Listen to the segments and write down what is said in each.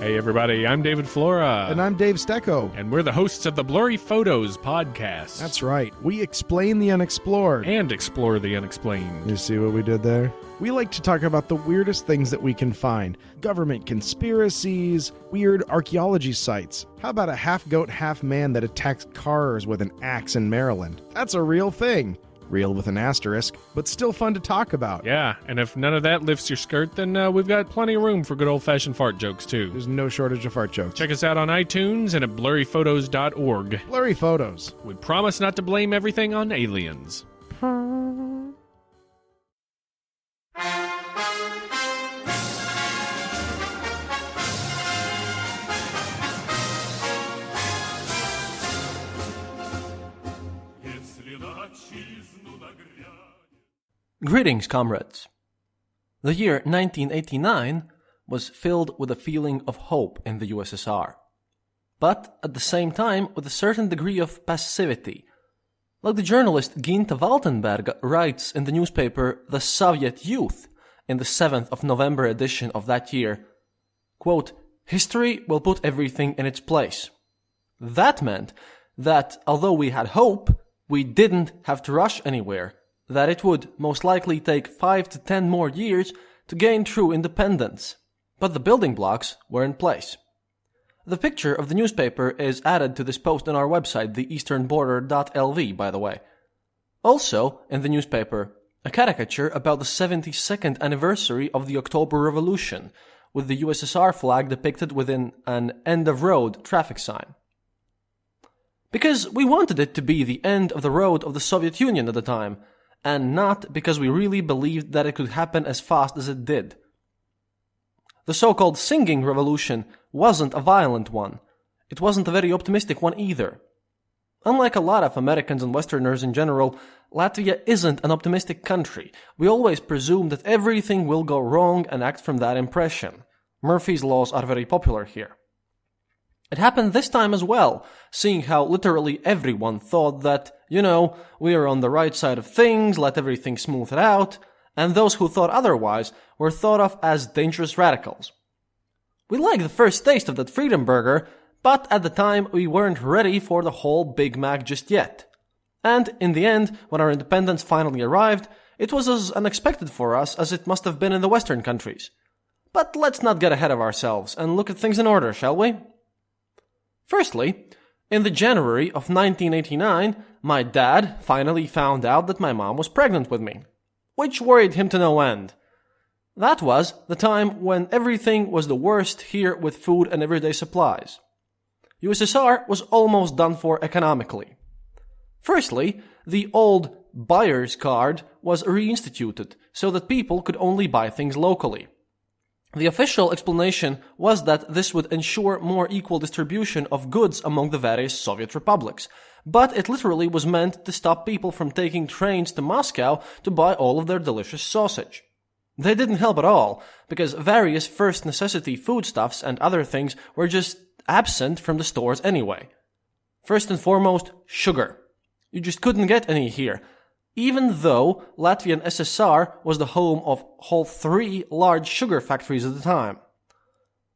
Hey everybody, I'm David Flora. And I'm Dave Stecco. And we're the hosts of the Blurry Photos podcast. That's right. We explain the unexplored. And explore the unexplained. You see what we did there? We like to talk about the weirdest things that we can find. Government conspiracies, weird archaeology sites. How about a half-goat, half-man that attacks cars with an axe in Maryland? That's a real thing. Real with an asterisk, but still fun to talk about. Yeah, and if none of that lifts your skirt, then we've got plenty of room for good old-fashioned fart jokes, too. There's no shortage of fart jokes. Check us out on iTunes and at blurryphotos.org. Blurry Photos. We promise not to blame everything on aliens. Greetings, comrades. The year 1989 was filled with a feeling of hope in the USSR, but at the same time with a certain degree of passivity. Like the journalist Ginta Waltenberg writes in the newspaper The Soviet Youth in the 7th of November edition of that year, quote, "History will put everything in its place." That meant that although we had hope, we didn't have to rush anywhere, that it would most likely take 5 to 10 more years to gain true independence. But the building blocks were in place. The picture of the newspaper is added to this post on our website, theeasternborder.lv, by the way. Also, in the newspaper, a caricature about the 72nd anniversary of the October Revolution, with the USSR flag depicted within an end-of-road traffic sign. Because we wanted it to be the end of the road of the Soviet Union at the time, and not because we really believed that it could happen as fast as it did. The so-called singing revolution wasn't a violent one. It wasn't a very optimistic one either. Unlike a lot of Americans and Westerners in general, Latvia isn't an optimistic country. We always presume that everything will go wrong and act from that impression. Murphy's laws are very popular here. It happened this time as well, seeing how literally everyone thought that, we are on the right side of things, let everything smooth it out, and those who thought otherwise were thought of as dangerous radicals. We liked the first taste of that Freedom Burger, but at the time we weren't ready for the whole Big Mac just yet. And in the end, when our independence finally arrived, it was as unexpected for us as it must have been in the Western countries. But let's not get ahead of ourselves and look at things in order, shall we? Firstly, in the January of 1989, my dad finally found out that my mom was pregnant with me, which worried him to no end. That was the time when everything was the worst here with food and everyday supplies. USSR was almost done for economically. Firstly, the old buyer's card was reinstituted so that people could only buy things locally. The official explanation was that this would ensure more equal distribution of goods among the various Soviet republics, but it literally was meant to stop people from taking trains to Moscow to buy all of their delicious sausage. They didn't help at all, because various first necessity foodstuffs and other things were just absent from the stores anyway. First and foremost, sugar. You just couldn't get any here, even though Latvian SSR was the home of whole 3 large sugar factories at the time.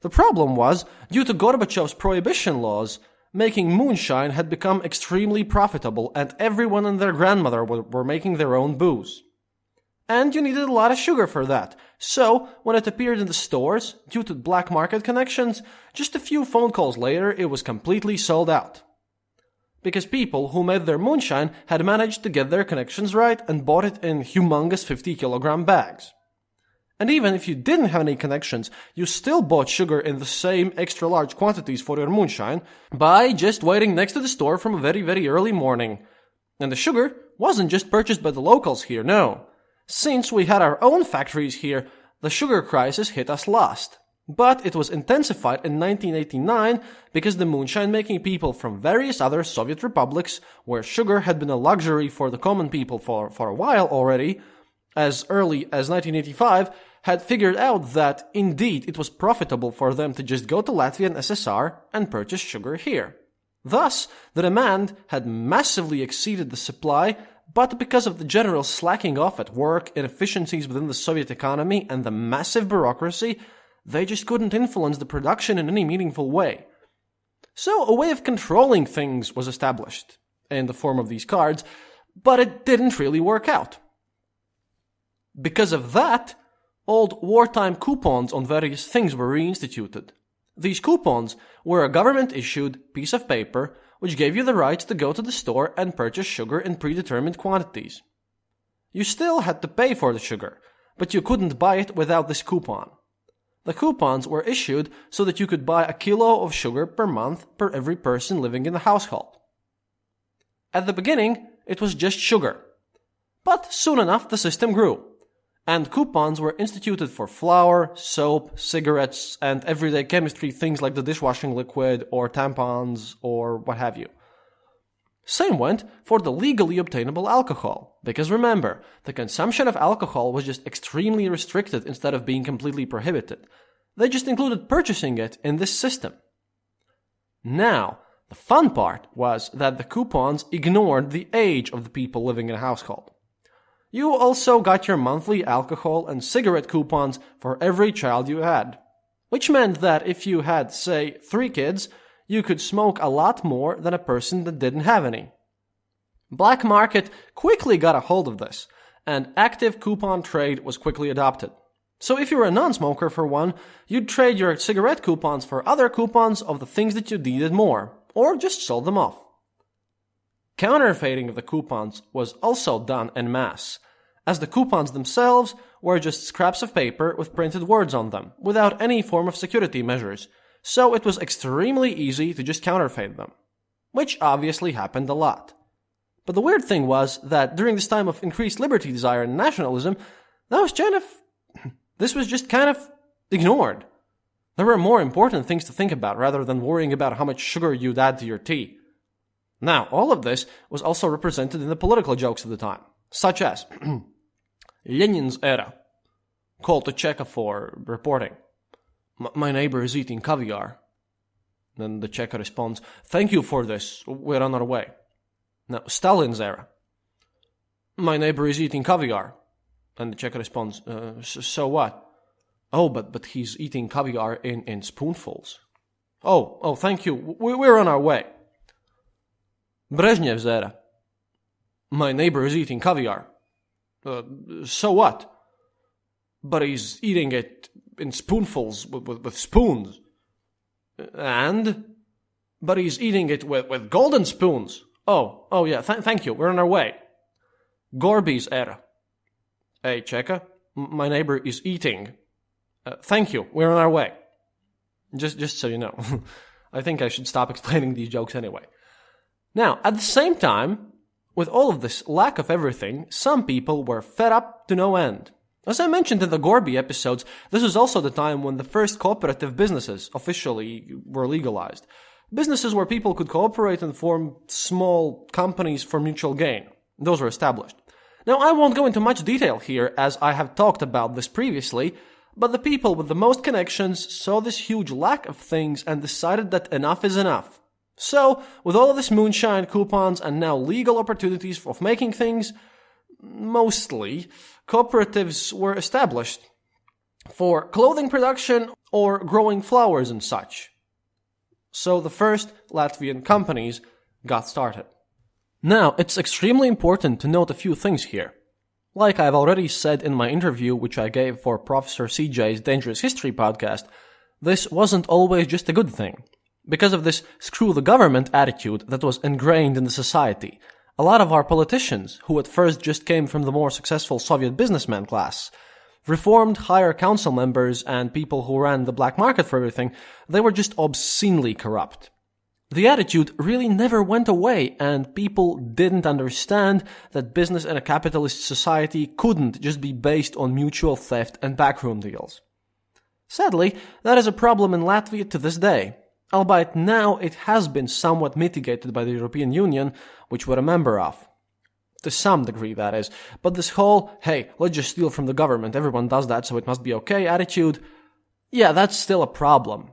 The problem was, due to Gorbachev's prohibition laws, making moonshine had become extremely profitable and everyone and their grandmother were making their own booze. And you needed a lot of sugar for that, so when it appeared in the stores, due to black market connections, just a few phone calls later it was completely sold out. Because people who made their moonshine had managed to get their connections right and bought it in humongous 50-kilogram bags. And even if you didn't have any connections, you still bought sugar in the same extra large quantities for your moonshine by just waiting next to the store from a very, very early morning. And the sugar wasn't just purchased by the locals here, no. Since we had our own factories here, the sugar crisis hit us last. But it was intensified in 1989 because the moonshine-making people from various other Soviet republics, where sugar had been a luxury for the common people for a while already, as early as 1985, had figured out that, indeed, it was profitable for them to just go to Latvia and SSR and purchase sugar here. Thus, the demand had massively exceeded the supply, but because of the general slacking off at work, inefficiencies within the Soviet economy, and the massive bureaucracy, They just couldn't influence the production in any meaningful way. So a way of controlling things was established in the form of these cards, but it didn't really work out. Because of that, old wartime coupons on various things were reinstituted. These coupons were a government-issued piece of paper which gave you the right to go to the store and purchase sugar in predetermined quantities. You still had to pay for the sugar, but you couldn't buy it without this coupon. The coupons were issued so that you could buy a kilo of sugar per month per every person living in the household. At the beginning, it was just sugar. But soon enough, the system grew, and coupons were instituted for flour, soap, cigarettes, and everyday chemistry things like the dishwashing liquid or tampons or what have you. Same went for the legally obtainable alcohol, because remember, the consumption of alcohol was just extremely restricted instead of being completely prohibited. They just included purchasing it in this system. Now, the fun part was that the coupons ignored the age of the people living in a household. You also got your monthly alcohol and cigarette coupons for every child you had, which meant that if you had, say, 3 kids, you could smoke a lot more than a person that didn't have any. Black market quickly got a hold of this, and active coupon trade was quickly adopted. So if you were a non-smoker for one, you'd trade your cigarette coupons for other coupons of the things that you needed more, or just sold them off. Counterfeiting of the coupons was also done en masse, as the coupons themselves were just scraps of paper with printed words on them, without any form of security measures, so it was extremely easy to just counterfeit them, which obviously happened a lot. But the weird thing was that during this time of increased liberty desire and nationalism, this was just kind of ignored. There were more important things to think about rather than worrying about how much sugar you'd add to your tea. Now, all of this was also represented in the political jokes of the time, such as Lenin's era, call to Chekhov for reporting. My neighbor is eating caviar. Then the Cheka responds, thank you for this, we're on our way. Now, Stalin's era. My neighbor is eating caviar. And the Cheka responds, so what? Oh, but he's eating caviar in spoonfuls. Oh, thank you, we're on our way. Brezhnev's era. My neighbor is eating caviar. So what? But he's eating it in spoonfuls with spoons. But he's eating it with golden spoons. Oh yeah, thank you, we're on our way. Gorby's era. Hey, Cheka, my neighbor is eating. Thank you, we're on our way. Just so you know. I think I should stop explaining these jokes anyway. Now, at the same time, with all of this lack of everything, some people were fed up to no end. As I mentioned in the Gorby episodes, this was also the time when the first cooperative businesses officially were legalized. Businesses where people could cooperate and form small companies for mutual gain. Those were established. Now, I won't go into much detail here, as I have talked about this previously, but the people with the most connections saw this huge lack of things and decided that enough is enough. So, with all of this moonshine, coupons, and now legal opportunities of making things, mostly, cooperatives were established for clothing production or growing flowers and such. So the first Latvian companies got started. Now, it's extremely important to note a few things here. Like I've already said in my interview which I gave for Professor CJ's Dangerous History podcast, this wasn't always just a good thing. Because of this screw the government attitude that was ingrained in the society, a lot of our politicians, who at first just came from the more successful Soviet businessman class, reformed higher council members and people who ran the black market for everything, they were just obscenely corrupt. The attitude really never went away, and people didn't understand that business in a capitalist society couldn't just be based on mutual theft and backroom deals. Sadly, that is a problem in Latvia to this day. Albeit now it has been somewhat mitigated by the European Union, which we're a member of. To some degree, that is. But this whole, hey, let's just steal from the government, everyone does that, so it must be okay attitude, yeah, that's still a problem.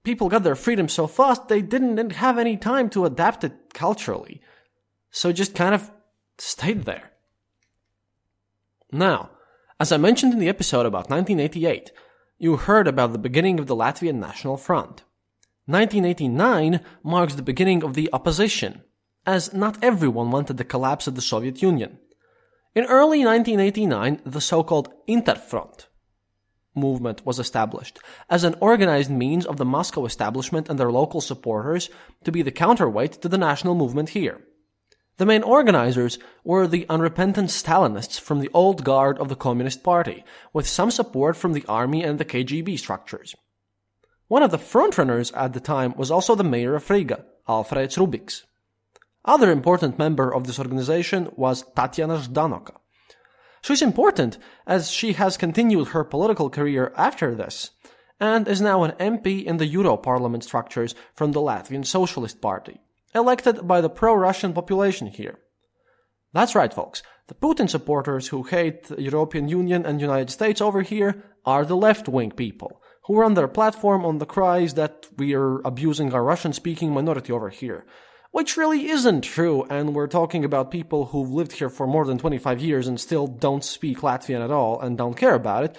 People got their freedom so fast, they didn't have any time to adapt it culturally. So it just kind of stayed there. Now, as I mentioned in the episode about 1988, you heard about the beginning of the Latvian National Front. 1989 marks the beginning of the opposition, as not everyone wanted the collapse of the Soviet Union. In early 1989, the so-called Interfront movement was established as an organized means of the Moscow establishment and their local supporters to be the counterweight to the national movement here. The main organizers were the unrepentant Stalinists from the old guard of the Communist Party, with some support from the army and the KGB structures. One of the frontrunners at the time was also the mayor of Riga, Alfred Rubiks. Other important member of this organization was Tatiana Ždanoka. She's important as she has continued her political career after this, and is now an MP in the Euro Parliament structures from the Latvian Socialist Party, elected by the pro-Russian population here. That's right, folks. The Putin supporters who hate the European Union and United States over here are the left-wing people, who run their platform on the cries that we're abusing our Russian-speaking minority over here. Which really isn't true, and we're talking about people who've lived here for more than 25 years and still don't speak Latvian at all and don't care about it,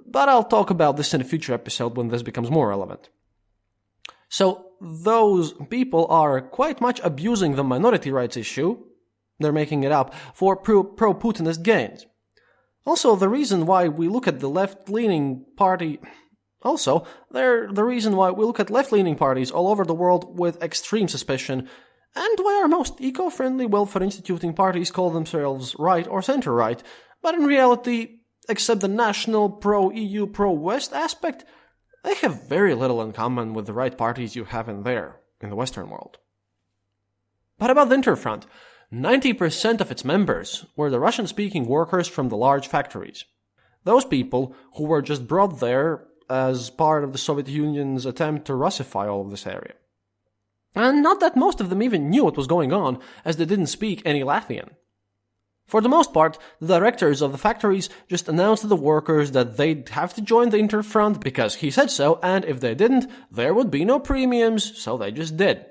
but I'll talk about this in a future episode when this becomes more relevant. So, those people are quite much abusing the minority rights issue, they're making it up, for pro-Putinist gains. Also, the reason why we look at the left-leaning party... Also, they're the reason why we look at left-leaning parties all over the world with extreme suspicion, and why our most eco-friendly welfare-instituting parties call themselves right or center-right, but in reality, except the national pro-EU, pro-West aspect, they have very little in common with the right parties you have in the Western world. But about the Interfront, 90% of its members were the Russian-speaking workers from the large factories. Those people who were just brought there as part of the Soviet Union's attempt to Russify all of this area. And not that most of them even knew what was going on, as they didn't speak any Latvian. For the most part, the directors of the factories just announced to the workers that they'd have to join the Interfront because he said so, and if they didn't, there would be no premiums, so they just did.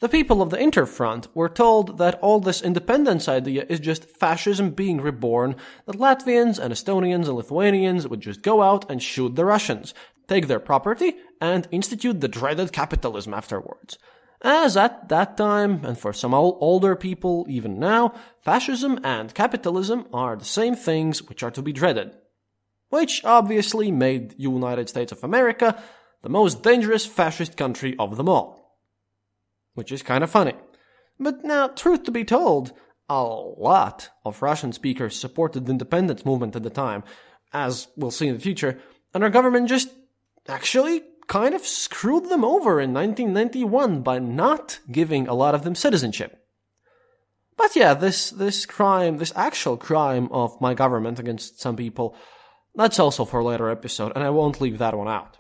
The people of the Interfront were told that all this independence idea is just fascism being reborn, that Latvians and Estonians and Lithuanians would just go out and shoot the Russians, take their property, and institute the dreaded capitalism afterwards. As at that time, and for some older people even now, fascism and capitalism are the same things which are to be dreaded. Which obviously made United States of America the most dangerous fascist country of them all. Which is kind of funny. But now, truth to be told, a lot of Russian speakers supported the independence movement at the time, as we'll see in the future, and our government just actually kind of screwed them over in 1991 by not giving a lot of them citizenship. But yeah, this actual crime of my government against some people, that's also for a later episode, and I won't leave that one out.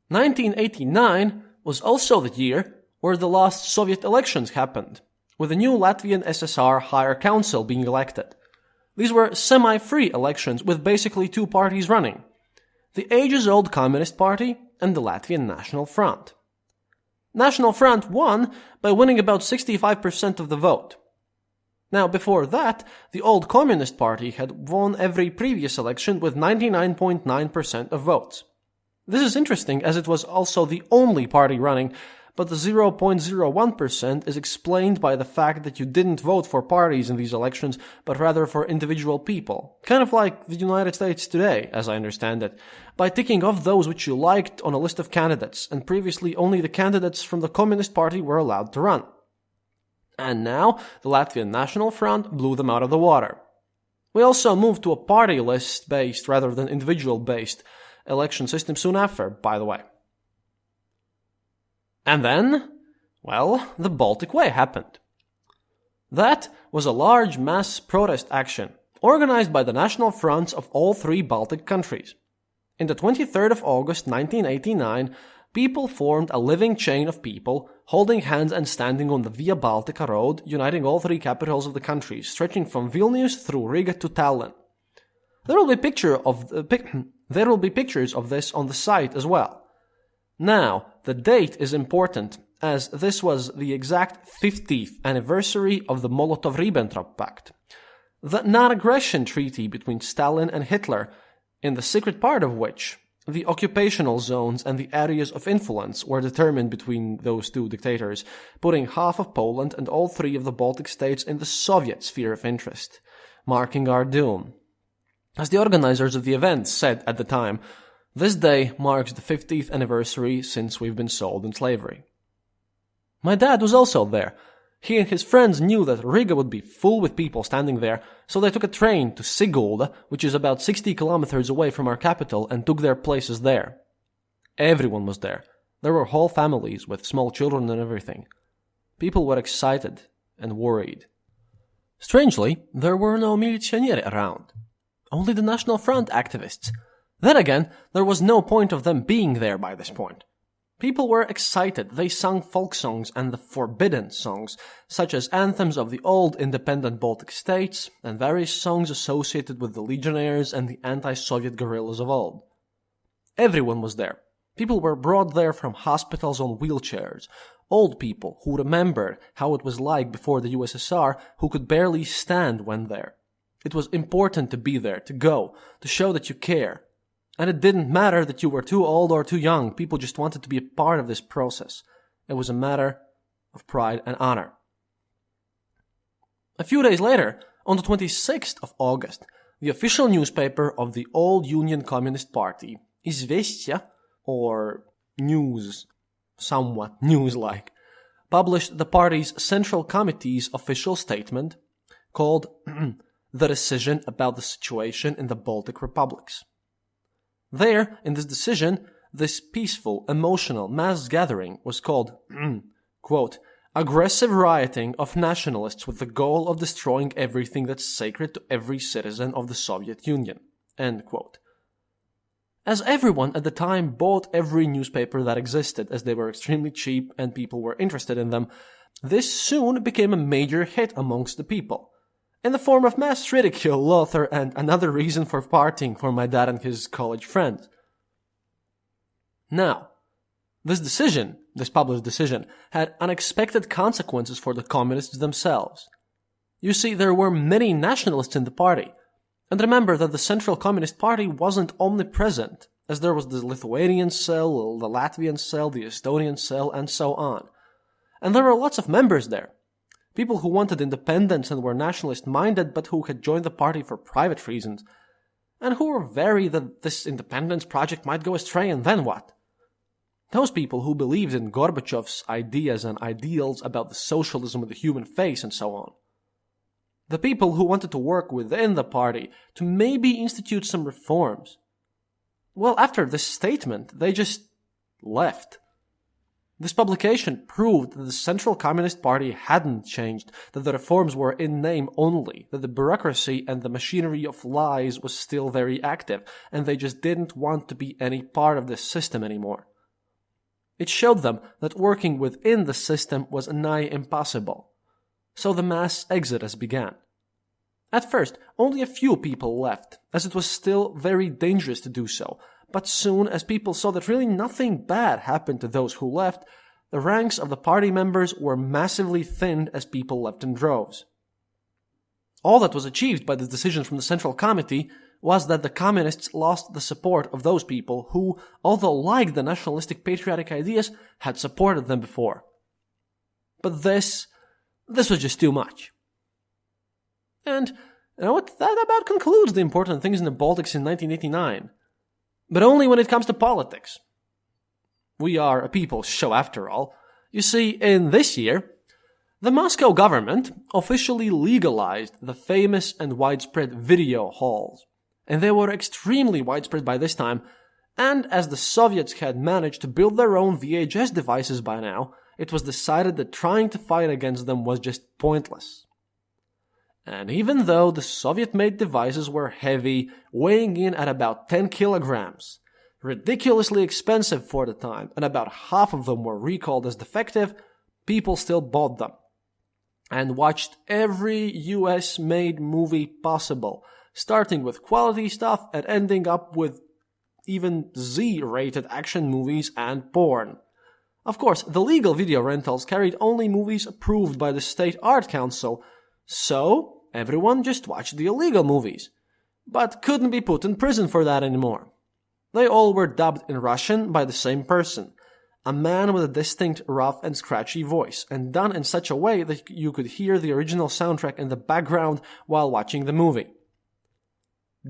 1989 was also the year where the last Soviet elections happened, with the new Latvian SSR Higher Council being elected. These were semi-free elections with basically two parties running: the ages-old Communist Party and the Latvian National Front. National Front won by winning about 65% of the vote. Now, before that, the old Communist Party had won every previous election with 99.9% of votes. This is interesting as it was also the only party running, but the 0.01% is explained by the fact that you didn't vote for parties in these elections, but rather for individual people. Kind of like the United States today, as I understand it, by ticking off those which you liked on a list of candidates, and previously only the candidates from the Communist Party were allowed to run. And now, the Latvian National Front blew them out of the water. We also moved to a party list-based rather than individual-based election system soon after, by the way. And then, well, the Baltic Way happened. That was a large mass protest action, organized by the national fronts of all three Baltic countries. In the 23rd of August 1989, people formed a living chain of people, holding hands and standing on the Via Baltica road, uniting all three capitals of the country, stretching from Vilnius through Riga to Tallinn. There will be pictures of this on the site as well. Now, the date is important, as this was the exact 50th anniversary of the Molotov-Ribbentrop Pact, the non-aggression treaty between Stalin and Hitler, in the secret part of which the occupational zones and the areas of influence were determined between those two dictators, putting half of Poland and all three of the Baltic states in the Soviet sphere of interest, marking our doom. As the organizers of the event said at the time, this day marks the 50th anniversary since we've been sold in slavery. My dad was also there. He and his friends knew that Riga would be full with people standing there, so they took a train to Sigulda, which is about 60 kilometers away from our capital, and took their places there. Everyone was there. There were whole families with small children and everything. People were excited and worried. Strangely, there were no militionieri around. Only the National Front activists. Then again, there was no point of them being there by this point. People were excited. They sung folk songs and the forbidden songs, such as anthems of the old independent Baltic states and various songs associated with the legionnaires and the anti-Soviet guerrillas of old. Everyone was there. People were brought there from hospitals on wheelchairs. Old people who remembered how it was like before the USSR, who could barely stand when there. It was important to be there, to go, to show that you care. And it didn't matter that you were too old or too young. People just wanted to be a part of this process. It was a matter of pride and honor. A few days later, on the 26th of August, the official newspaper of the old Union Communist Party, Izvestia, or News, somewhat news-like, published the party's Central Committee's official statement called The Decision about the Situation in the Baltic Republics. There, in this decision, this peaceful, emotional mass gathering was called, quote, aggressive rioting of nationalists with the goal of destroying everything that's sacred to every citizen of the Soviet Union, end quote. As everyone at the time bought every newspaper that existed as they were extremely cheap and people were interested in them, this soon became a major hit amongst the people. In the form of mass ridicule, laughter, and another reason for partying for my dad and his college friends. Now, this published decision, had unexpected consequences for the communists themselves. You see, there were many nationalists in the party, and remember that the Central Communist Party wasn't omnipresent, as there was the Lithuanian cell, the Latvian cell, the Estonian cell, and so on. And there were lots of members there. People who wanted independence and were nationalist-minded but who had joined the party for private reasons, and who were wary that this independence project might go astray, and then what? Those people who believed in Gorbachev's ideas and ideals about the socialism with the human face and so on. The people who wanted to work within the party to maybe institute some reforms. Well, after this statement, they just left. This publication proved that the Central Communist Party hadn't changed, that the reforms were in name only, that the bureaucracy and the machinery of lies was still very active, and they just didn't want to be any part of this system anymore. It showed them that working within the system was nigh impossible. So the mass exodus began. At first, only a few people left, as it was still very dangerous to do so. But soon, as people saw that really nothing bad happened to those who left, the ranks of the party members were massively thinned as people left in droves. All that was achieved by the decisions from the Central Committee was that the communists lost the support of those people who, although liked the nationalistic patriotic ideas, had supported them before. But this was just too much. And you know what? That about concludes the important things in the Baltics in 1989. But only when it comes to politics. We are a people's show after all. You see, in this year, the Moscow government officially legalized the famous and widespread video halls. And they were extremely widespread by this time, and as the Soviets had managed to build their own VHS devices by now, it was decided that trying to fight against them was just pointless. And even though the Soviet-made devices were heavy, weighing in at about 10 kilograms, ridiculously expensive for the time, and about half of them were recalled as defective, people still bought them and watched every US-made movie possible, starting with quality stuff and ending up with even Z-rated action movies and porn. Of course, the legal video rentals carried only movies approved by the State Art Council, so everyone just watched the illegal movies. but couldn't be put in prison for that anymore. They all were dubbed in Russian by the same person, a man with a distinct rough and scratchy voice, and done in such a way that you could hear the original soundtrack in the background while watching the movie.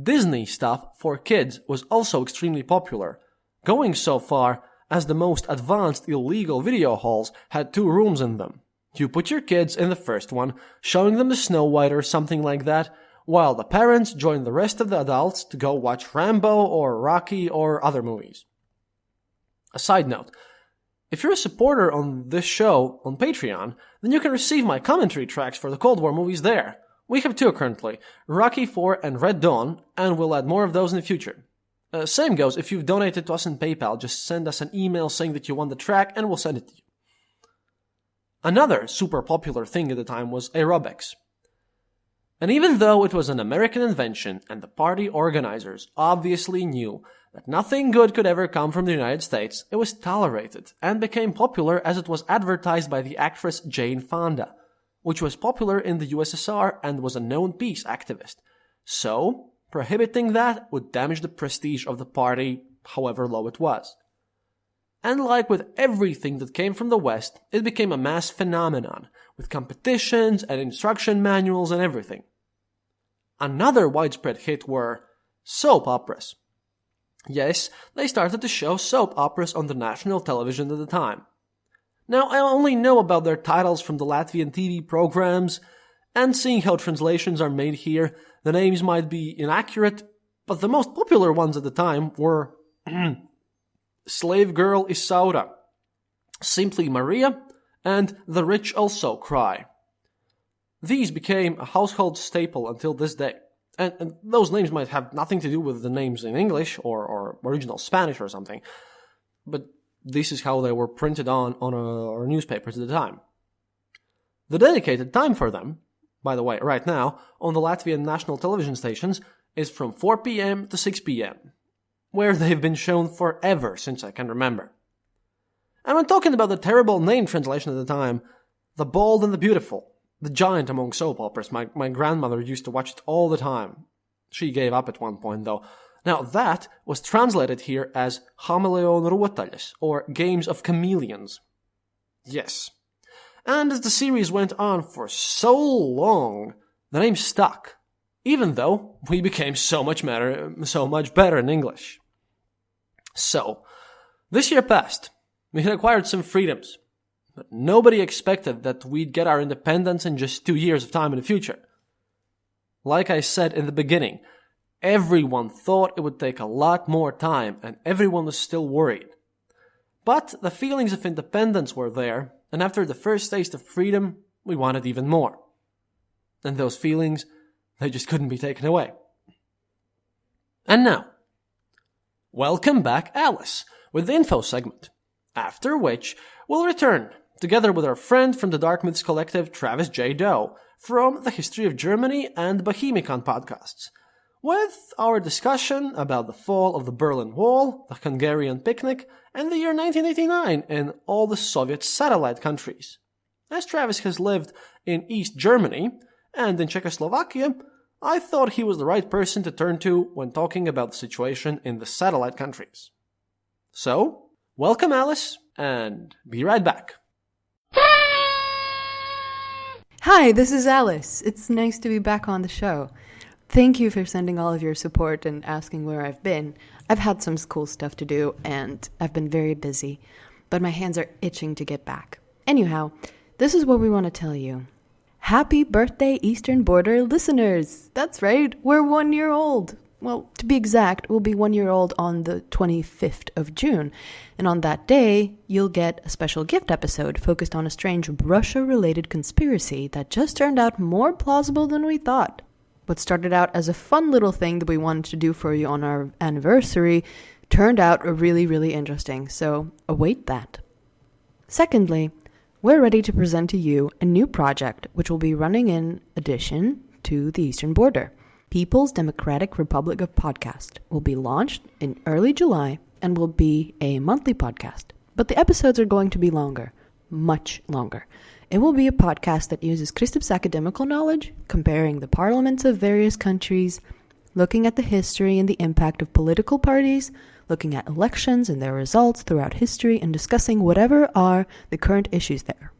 Disney stuff for kids was also extremely popular, going so far as the most advanced illegal video halls had 2 rooms in them. You put your kids in the first one, showing them the Snow White or something like that, while the parents join the rest of the adults to go watch Rambo or Rocky or other movies. A side note, if you're a supporter on this show on Patreon, then you can receive my commentary tracks for the Cold War movies there. We have 2 currently, Rocky IV and Red Dawn, and we'll add more of those in the future. Same goes, if you've donated to us in PayPal, just send us an email saying that you want the track and we'll send it to you. Another super popular thing at the time was aerobics. And even though it was an American invention and the party organizers obviously knew that nothing good could ever come from the United States, it was tolerated and became popular as it was advertised by the actress Jane Fonda, which was popular in the USSR and was a known peace activist. So, prohibiting that would damage the prestige of the party, however low it was. And like with everything that came from the West, it became a mass phenomenon, with competitions and instruction manuals and everything. Another widespread hit were soap operas. Yes, they started to show soap operas on the national television at the time. Now, I only know about their titles from the Latvian TV programs, and seeing how translations are made here, the names might be inaccurate, but the most popular ones at the time were Slave Girl Isaura, Simply Maria, and The Rich Also Cry. These became a household staple until this day, and those names might have nothing to do with the names in English or original Spanish or something, but this is how they were printed on our newspapers at the time. The dedicated time for them, by the way, right now, on the Latvian national television stations, is from 4 p.m. to 6 p.m., where they've been shown forever since I can remember. And when talking about the terrible name translation at the time, The Bold and the Beautiful, the giant among soap operas, my grandmother used to watch it all the time. She gave up at one point, though. Now, that was translated here as Chameleon Ruotaļas, or Games of Chameleons. Yes. And as the series went on for so long, the name stuck, even though we became so much better in English. So, this year passed. We had acquired some freedoms, but nobody expected that we'd get our independence in just 2 years of time in the future. Like I said in the beginning, everyone thought it would take a lot more time, and everyone was still worried. But the feelings of independence were there, and after the first taste of freedom, we wanted even more. And those feelings, they just couldn't be taken away. And now, welcome back, Alice, with the info segment, after which we'll return, together with our friend from the Dark Myths Collective, Travis J. Doe, from the History of Germany and Bohemicon podcasts, with our discussion about the fall of the Berlin Wall, the Hungarian picnic, and the year 1989 in all the Soviet satellite countries. As Travis has lived in East Germany and in Czechoslovakia, I thought he was the right person to turn to when talking about the situation in the satellite countries. So, welcome Alice, and be right back. Hi, this is Alice. It's nice to be back on the show. Thank you for sending all of your support and asking where I've been. I've had some cool stuff to do, and I've been very busy, but my hands are itching to get back. Anyhow, this is what we want to tell you. Happy birthday, Eastern Border listeners! That's right, we're 1 year old. Well, to be exact, we'll be 1 year old on the 25th of June, and on that day, you'll get a special gift episode focused on a strange Russia-related conspiracy that just turned out more plausible than we thought. What started out as a fun little thing that we wanted to do for you on our anniversary turned out really, really interesting, so await that. Secondly, we're ready to present to you a new project which will be running in addition to the Eastern Border. People's Democratic Republic of Podcast will be launched in early July and will be a monthly podcast. But the episodes are going to be longer, much longer. It will be a podcast that uses Kristaps academical knowledge, comparing the parliaments of various countries, looking at the history and the impact of political parties, looking at elections and their results throughout history, and discussing whatever are the current issues there.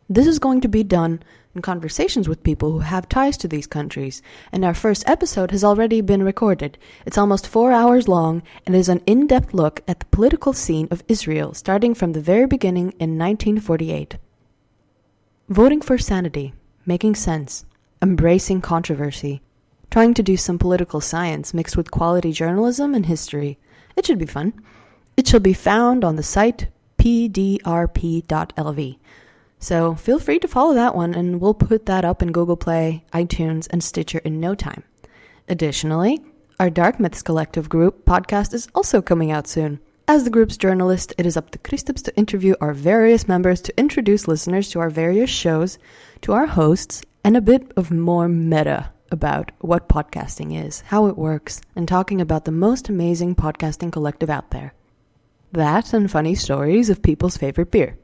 This is going to be done in conversations with people who have ties to these countries, and our first episode has already been recorded. It's almost 4 hours long and is an in-depth look at the political scene of Israel, starting from the very beginning in 1948. Voting for sanity, making sense, embracing controversy, trying to do some political science mixed with quality journalism and history. It should be fun. It shall be found on the site pdrp.lv. So feel free to follow that one, and we'll put that up in Google Play, iTunes, and Stitcher in no time. Additionally, our Dark Myths Collective group podcast is also coming out soon. As the group's journalist, it is up to Kristaps to interview our various members to introduce listeners to our various shows, to our hosts, and a bit of more meta about what podcasting is, how it works, and talking about the most amazing podcasting collective out there. That and funny stories of people's favorite beer.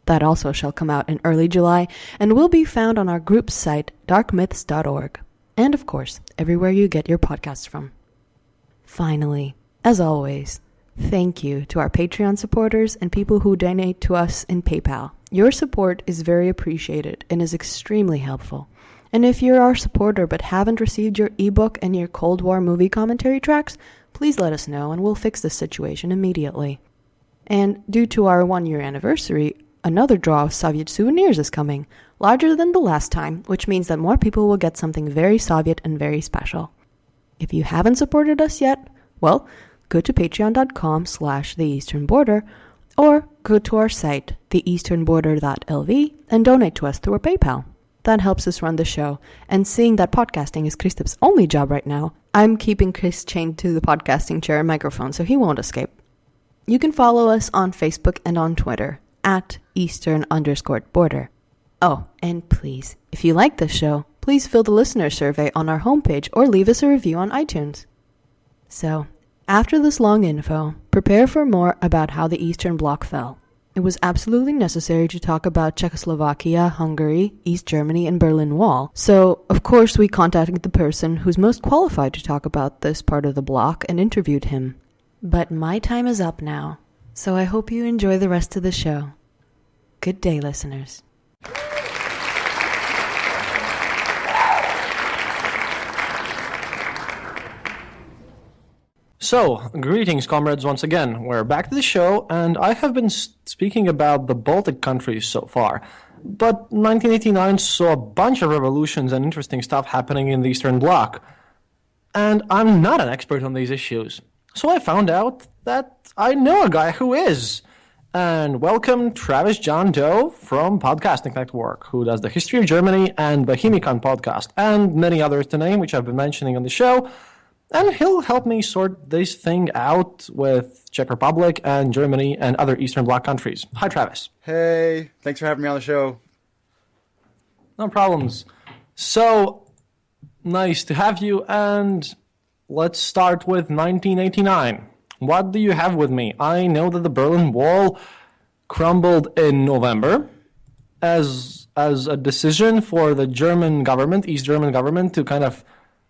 That also shall come out in early July and will be found on our group's site, darkmyths.org. And of course, everywhere you get your podcasts from. Finally, as always, thank you to our Patreon supporters and people who donate to us in PayPal. Your support is very appreciated and is extremely helpful. And if you're our supporter but haven't received your ebook and your Cold War movie commentary tracks, please let us know and we'll fix this situation immediately. And due to our 1-year anniversary, another draw of Soviet souvenirs is coming, larger than the last time, which means that more people will get something very Soviet and very special. If you haven't supported us yet, well, go to patreon.com/theeasternborder or go to our site, theeasternborder.lv, and donate to us through our PayPal. That helps us run the show, and seeing that podcasting is Kristaps' only job right now, I'm keeping Chris chained to the podcasting chair and microphone so he won't escape. You can follow us on Facebook and on Twitter, at Eastern_border. Oh, and please, if you like this show, please fill the listener survey on our homepage or leave us a review on iTunes. So, after this long info, prepare for more about how the Eastern Bloc fell. It was absolutely necessary to talk about Czechoslovakia, Hungary, East Germany, and Berlin Wall. So, of course, we contacted the person who's most qualified to talk about this part of the bloc and interviewed him. But my time is up now, so I hope you enjoy the rest of the show. Good day, listeners. So, greetings, comrades, once again. We're back to the show, and I have been speaking about the Baltic countries so far. But 1989 saw a bunch of revolutions and interesting stuff happening in the Eastern Bloc. And I'm not an expert on these issues. So I found out that I know a guy who is. And welcome Travis John Doe from Podcasting Network, who does the History of Germany and the Himikon podcast, and many others to name, which I've been mentioning on the show. And he'll help me sort this thing out with Czech Republic and Germany and other Eastern Bloc countries. Hi, Travis. Hey, thanks for having me on the show. No problems. So, nice to have you, and let's start with 1989. What do you have with me? I know that the Berlin Wall crumbled in November as a decision for the German government, East German government, to kind of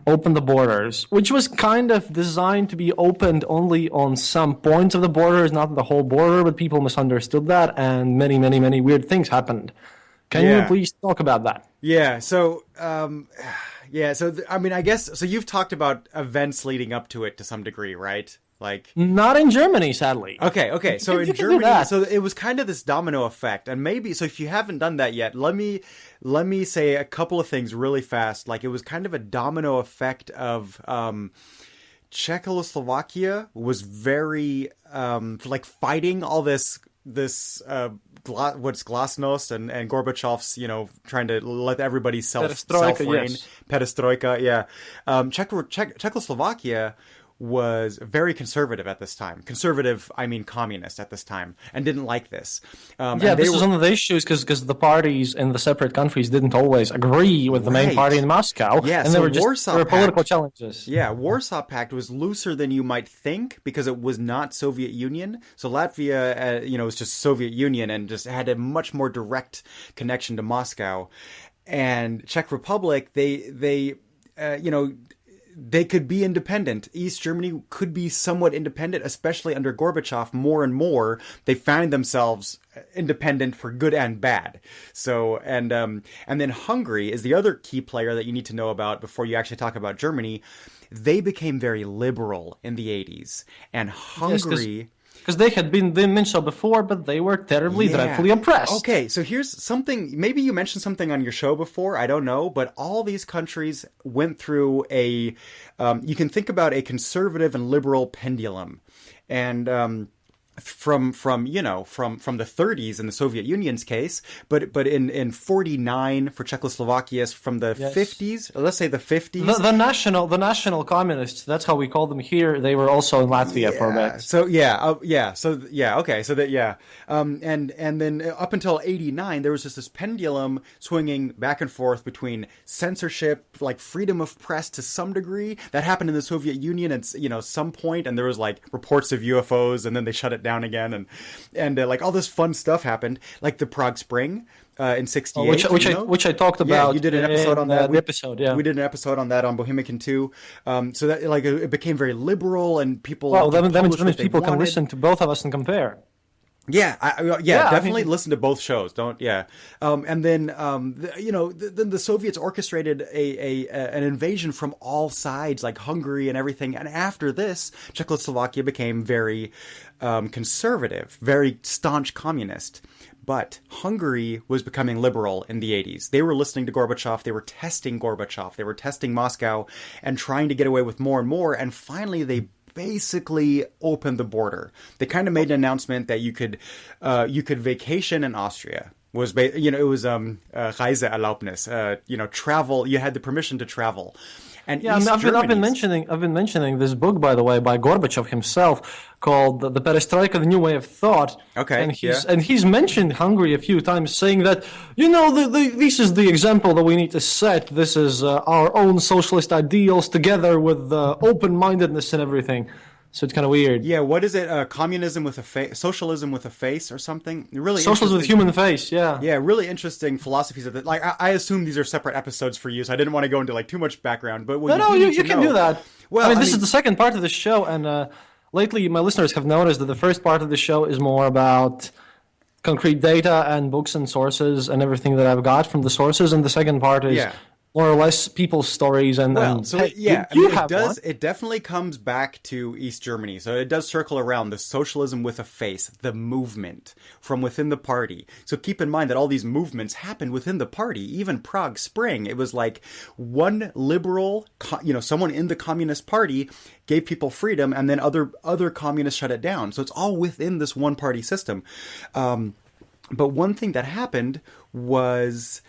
open the borders, which was kind of designed to be opened only on some points of the borders, not the whole border, but people misunderstood that, and many, many, many weird things happened. Can you please talk about that? Yeah, so, I guess, so you've talked about events leading up to it to some degree, right? Like, not in Germany, sadly. Okay. So in Germany, so it was kind of this domino effect, and maybe so. If you haven't done that yet, let me say a couple of things really fast. Like, it was kind of a domino effect of Czechoslovakia was very fighting all this what's glasnost and Gorbachev's, trying to let everybody self-reign. Yes. Perestroika, yeah. Czechoslovakia was very conservative at this time. Conservative, I mean communist at this time, and didn't like this. This was one of the issues because the parties in the separate countries didn't always agree with the main party in Moscow. Yeah, and so there were political challenges. Yeah, Warsaw Pact was looser than you might think because it was not Soviet Union. So Latvia, was just Soviet Union and just had a much more direct connection to Moscow. And Czech Republic, they they could be independent. East Germany could be somewhat independent, especially under Gorbachev. More and more, they find themselves independent for good and bad. So, and then Hungary is the other key player that you need to know about before you actually talk about Germany. They became very liberal in the 80s, and Hungary... Because they had been so before, but they were terribly, dreadfully oppressed. Okay, so here's something, maybe you mentioned something on your show before, I don't know, but all these countries went through you can think about a conservative and liberal pendulum. And from the 30s in the Soviet Union's case, but in 49 for Czechoslovakia from the 50s, let's say the 50s. The national communists, that's how we call them here. They were also in Latvia for a bit. And then up until 89, there was just this pendulum swinging back and forth between censorship, like freedom of press to some degree. That happened in the Soviet Union at some point, and there was like reports of UFOs, and then they shut it down again, and like all this fun stuff happened, like the Prague Spring in '68, which I talked about. Yeah, you did an episode on that. We did an episode on that on Bohemican 2. So that like it became very liberal, and people. Well, that means people can listen to both of us and compare. Definitely listen to both shows. And then the Soviets orchestrated an invasion from all sides, like Hungary and everything. And after this, Czechoslovakia became very conservative, very staunch communist. But Hungary was becoming liberal in the 80s. They were listening to Gorbachev. They were testing Gorbachev. They were testing Moscow and trying to get away with more and more. And finally, they basically opened the border. They kind of made an announcement that you could vacation in Austria. It was Reiseerlaubnis. Travel. You had the permission to travel. And I've been mentioning this book, by the way, by Gorbachev himself, called "The Perestroika: The New Way of Thought." Okay, and he's mentioned Hungary a few times, saying that this is the example that we need to set. This is our own socialist ideals together with open-mindedness and everything. So it's kind of weird. Yeah, what is it? Communism with a face, socialism with a face, or something? Really, socialism with human face. Yeah. Yeah, really interesting philosophies of it. Like, I assume these are separate episodes for you, so I didn't want to go into like too much background. But you can do that. Well, this is the second part of the show, and lately my listeners have noticed that the first part of the show is more about concrete data and books and sources and everything that I've got from the sources, and the second part is more or less people's stories. It definitely comes back to East Germany. So it does circle around the socialism with a face, the movement from within the party. So keep in mind that all these movements happened within the party. Even Prague Spring, it was like one liberal, someone in the Communist Party gave people freedom, and then other communists shut it down. So it's all within this one party system. But one thing that happened was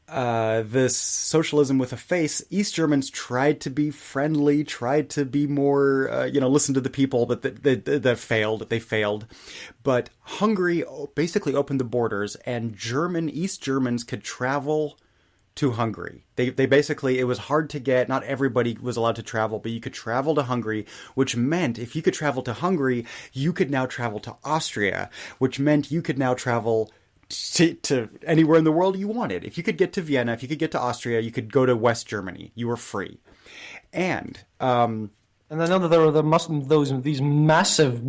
this socialism with a face. East Germans tried to be friendly, tried to be more, listen to the people, but that failed. They failed. But Hungary basically opened the borders, and East Germans could travel to Hungary. They basically, it was hard to get, not everybody was allowed to travel, but you could travel to Hungary, which meant if you could travel to Hungary, you could now travel to Austria, which meant you could now travel to anywhere in the world you wanted. If you could get to Vienna, if you could get to Austria, you could go to West Germany. You were free. And I know that there were these massive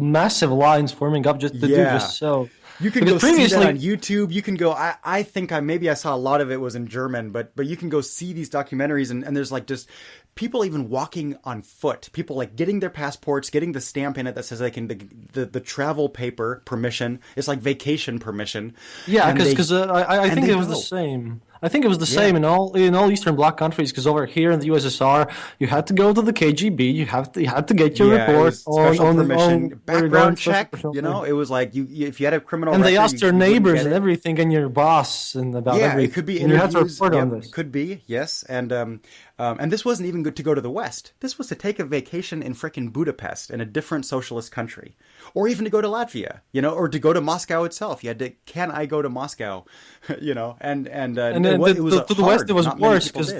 lines forming up just to do this. So you can go see that on YouTube. You can go. I think I saw a lot of it was in German, but you can go see these documentaries, and there's like just people even walking on foot. People like getting their passports, getting the stamp in it that says they can the travel paper permission. It's like vacation permission. Yeah, because I think it was the same. I think it was the same in all Eastern Bloc countries, because over here in the USSR, you had to go to the KGB. You had to get your report on permission, background check. It was like if you had a criminal and record, they asked your neighbors and everything, and your boss and about everything. It could be interviews. You had to report on this. Could be, yes, and this wasn't even good to go to the West. This was to take a vacation in frickin' Budapest, in a different socialist country, or even to go to Latvia, or to go to Moscow itself. You had to. Can I go to Moscow? And to the West it was worse, because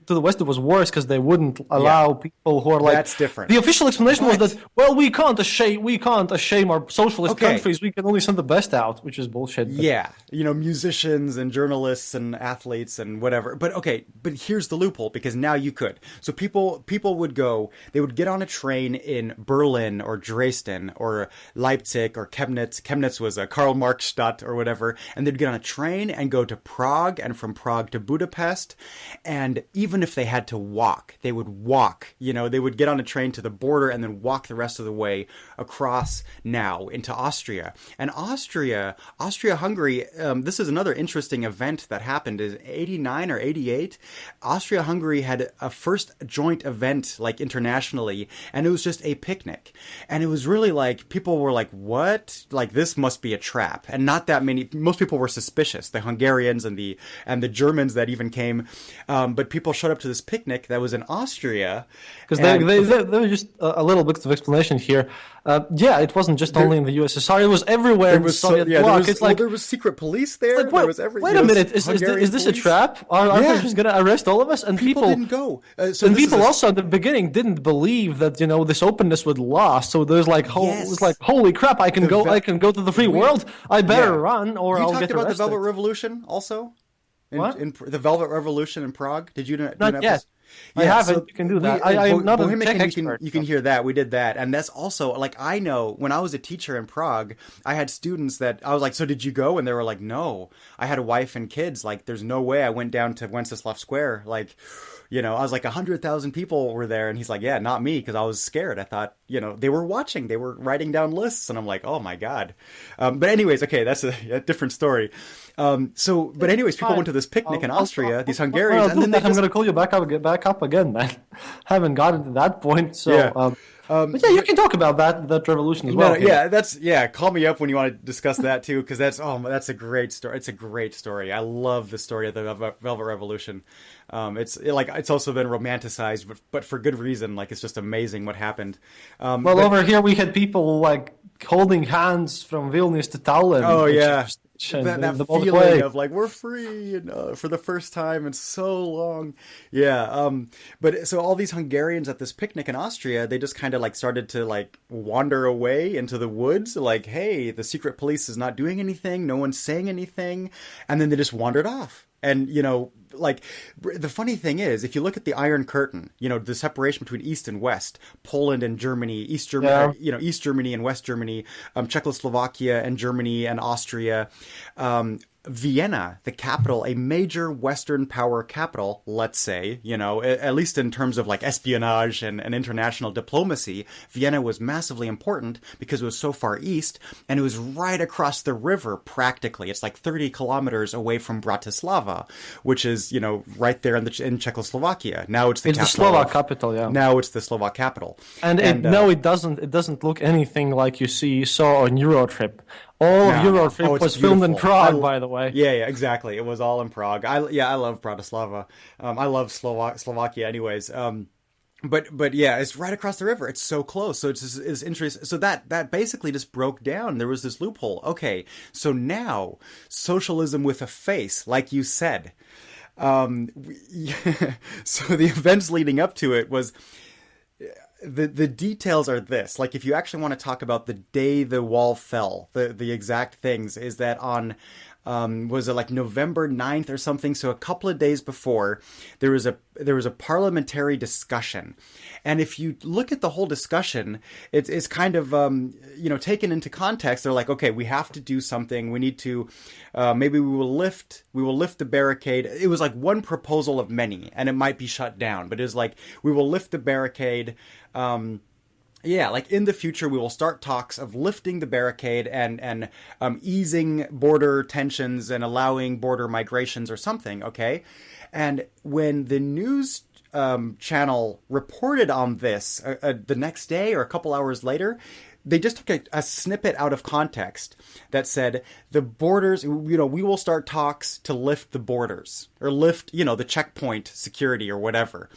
to the West, it was worse because they wouldn't allow people who are like. That's different. The official explanation was that, well, we can't shame our socialist countries. We can only send the best out, which is bullshit. But... Yeah, musicians and journalists and athletes and whatever. But here's the loophole, because now you could. So people would go. They would get on a train in Berlin or Dresden or Leipzig or Chemnitz. Chemnitz was a Karl Marx Stadt or whatever, and they'd get on a train and go to Prague, and from Prague to Budapest. And even if they had to walk, they would walk. They would get on a train to the border and then walk the rest of the way across now into Austria. And Austria-Hungary, this is another interesting event that happened in 89 or 88. Austria-Hungary had a first joint event, like internationally, and it was just a picnic. And it was really like, people were like, what? Like, this must be a trap. And not that many, most people were suspicious, the Hungarians and the Germans that even came. But people showed up to this picnic that was in Austria. Because there was just a little bit of explanation here. It wasn't just only in the USSR; it was everywhere in the Soviet bloc. There was secret police there. Like, wait a minute, is this a trap? Are they just going to arrest all of us? And people didn't go. People also at the beginning didn't believe that this openness would last. So there's like, holy crap! I can go to the free world. I better run, or I'll get arrested. You talked about the Velvet Revolution also. The Velvet Revolution in Prague. Did you do not yet? I haven't. You can do that. I'm not a tech expert. You can hear that. We did that. And that's also, like, I know when I was a teacher in Prague, I had students that I was like, so did you go? And they were like, no. I had a wife and kids. Like, there's no way. I went down to Wenceslav Square. Like, I was like 100,000 people were there. And he's like, yeah, not me, because I was scared. I thought, they were watching. They were writing down lists. And I'm like, oh, my God. But anyways, okay, that's a different story. But anyways, people went to this picnic in Austria, these Hungarians, and then I'm going to call you back up again, man. Haven't gotten to that point, so. Yeah. But you can talk about that revolution as well. Call me up when you want to discuss that too, because that's a great story. It's a great story. I love the story of the Velvet Revolution. It's also been romanticized, but for good reason. Like, it's just amazing what happened. Over here we had people like holding hands from Vilnius to Tallinn. Oh yeah. That feeling of like, we're free for the first time in so long. Yeah. But so all these Hungarians at this picnic in Austria, they just kind of like started to like wander away into the woods. Like, hey, the secret police is not doing anything. No one's saying anything. And then they just wandered off. And, like, the funny thing is, if you look at the Iron Curtain, the separation between East and West, Poland and Germany, East Germany and West Germany, Czechoslovakia and Germany and Austria, Vienna, the capital, a major Western power capital, let's say, at least in terms of like espionage and international diplomacy, Vienna was massively important because it was so far east and it was right across the river practically. It's like 30 kilometers away from Bratislava, which is, right there in Czechoslovakia. Now it's the Slovak capital, yeah. Now it's the Slovak capital. And it doesn't look anything like you saw on Eurotrip. All of Eurotrip was filmed in Prague, by the way. Yeah, exactly. It was all in Prague. I love Bratislava. I love Slovakia anyways. But yeah, it's right across the river. It's so close. So it's interesting. So that basically just broke down. There was this loophole. Okay, so now socialism with a face, like you said. So the events leading up to it was... The details are this. Like, if you actually want to talk about the day the wall fell, the exact things is that on, was it like November 9th or something? So a couple of days before, there was a parliamentary discussion. And if you look at the whole discussion, it's kind of, taken into context. They're like, okay, we have to do something. We need to, maybe we will lift the barricade. It was like one proposal of many, and it might be shut down, but it was like, we will lift the barricade. Like in the future, we will start talks of lifting the barricade and easing border tensions and allowing border migrations or something. Okay. And when the news channel reported on this the next day or a couple hours later, they just took a snippet out of context that said the borders, we will start talks to lift the borders or lift, the checkpoint security or whatever.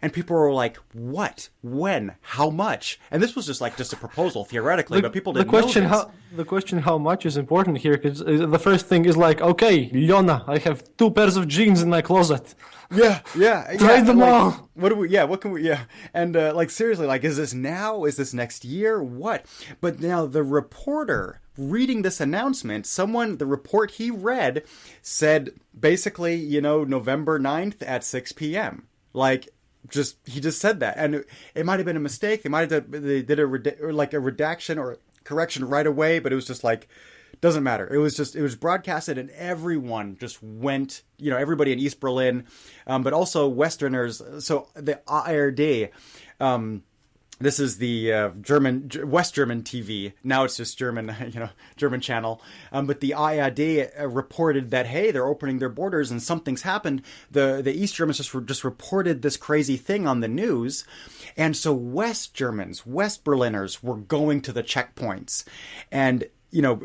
And people were like, what? When? How much? And this was just a proposal theoretically, but people didn't know this. The question how much is important here, because the first thing is like, okay, Leona, I have 2 pairs of jeans in my closet. Yeah. Trade them all. What can we, And seriously, is this now? Is this next year? What? But now the reporter reading this announcement, the report he read said basically, November 9th at 6 p.m. He just said that. And it might have been a mistake. They did a redaction or correction right away, but it was just doesn't matter. It was broadcasted and everyone just went, everybody in East Berlin, but also Westerners. So the ARD, this is the West German TV. Now it's just German, German channel. But the ARD reported that, hey, they're opening their borders and something's happened. The East Germans just reported this crazy thing on the news. And so West Berliners were going to the checkpoints. And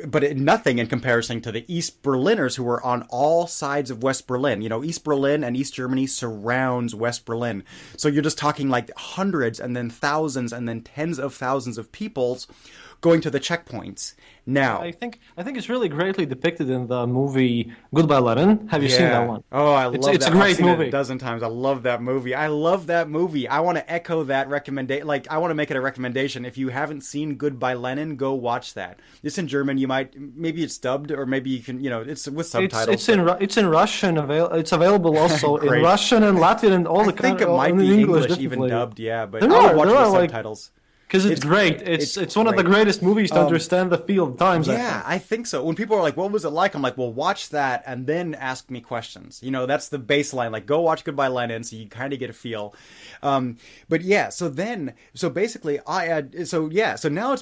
but nothing in comparison to the East Berliners who were on all sides of West Berlin. East Berlin and East Germany surrounds West Berlin. So you're just talking hundreds and then thousands and then tens of thousands of people going to the checkpoints. Now, I think it's really greatly depicted in the movie Goodbye Lenin. Have you seen that one? Oh, I love that. It's a great movie. It a dozen times. I love that movie. I want to echo that recommendation. I want to make it a recommendation. If you haven't seen Goodbye Lenin, go watch that. It's in German. Maybe it's dubbed, or maybe you can. It's with subtitles. It's in Russian. It's available also in Russian and Latvian and all the. I think it might be English even dubbed. Yeah, but I would watch with subtitles. Because it's great. It's one of the greatest movies to understand the feel of times. Yeah, I think so. When people are like, what was it like? I'm like, well, watch that and then ask me questions. That's the baseline. Go watch Goodbye Lenin so you kind of get a feel. But yeah, so now it's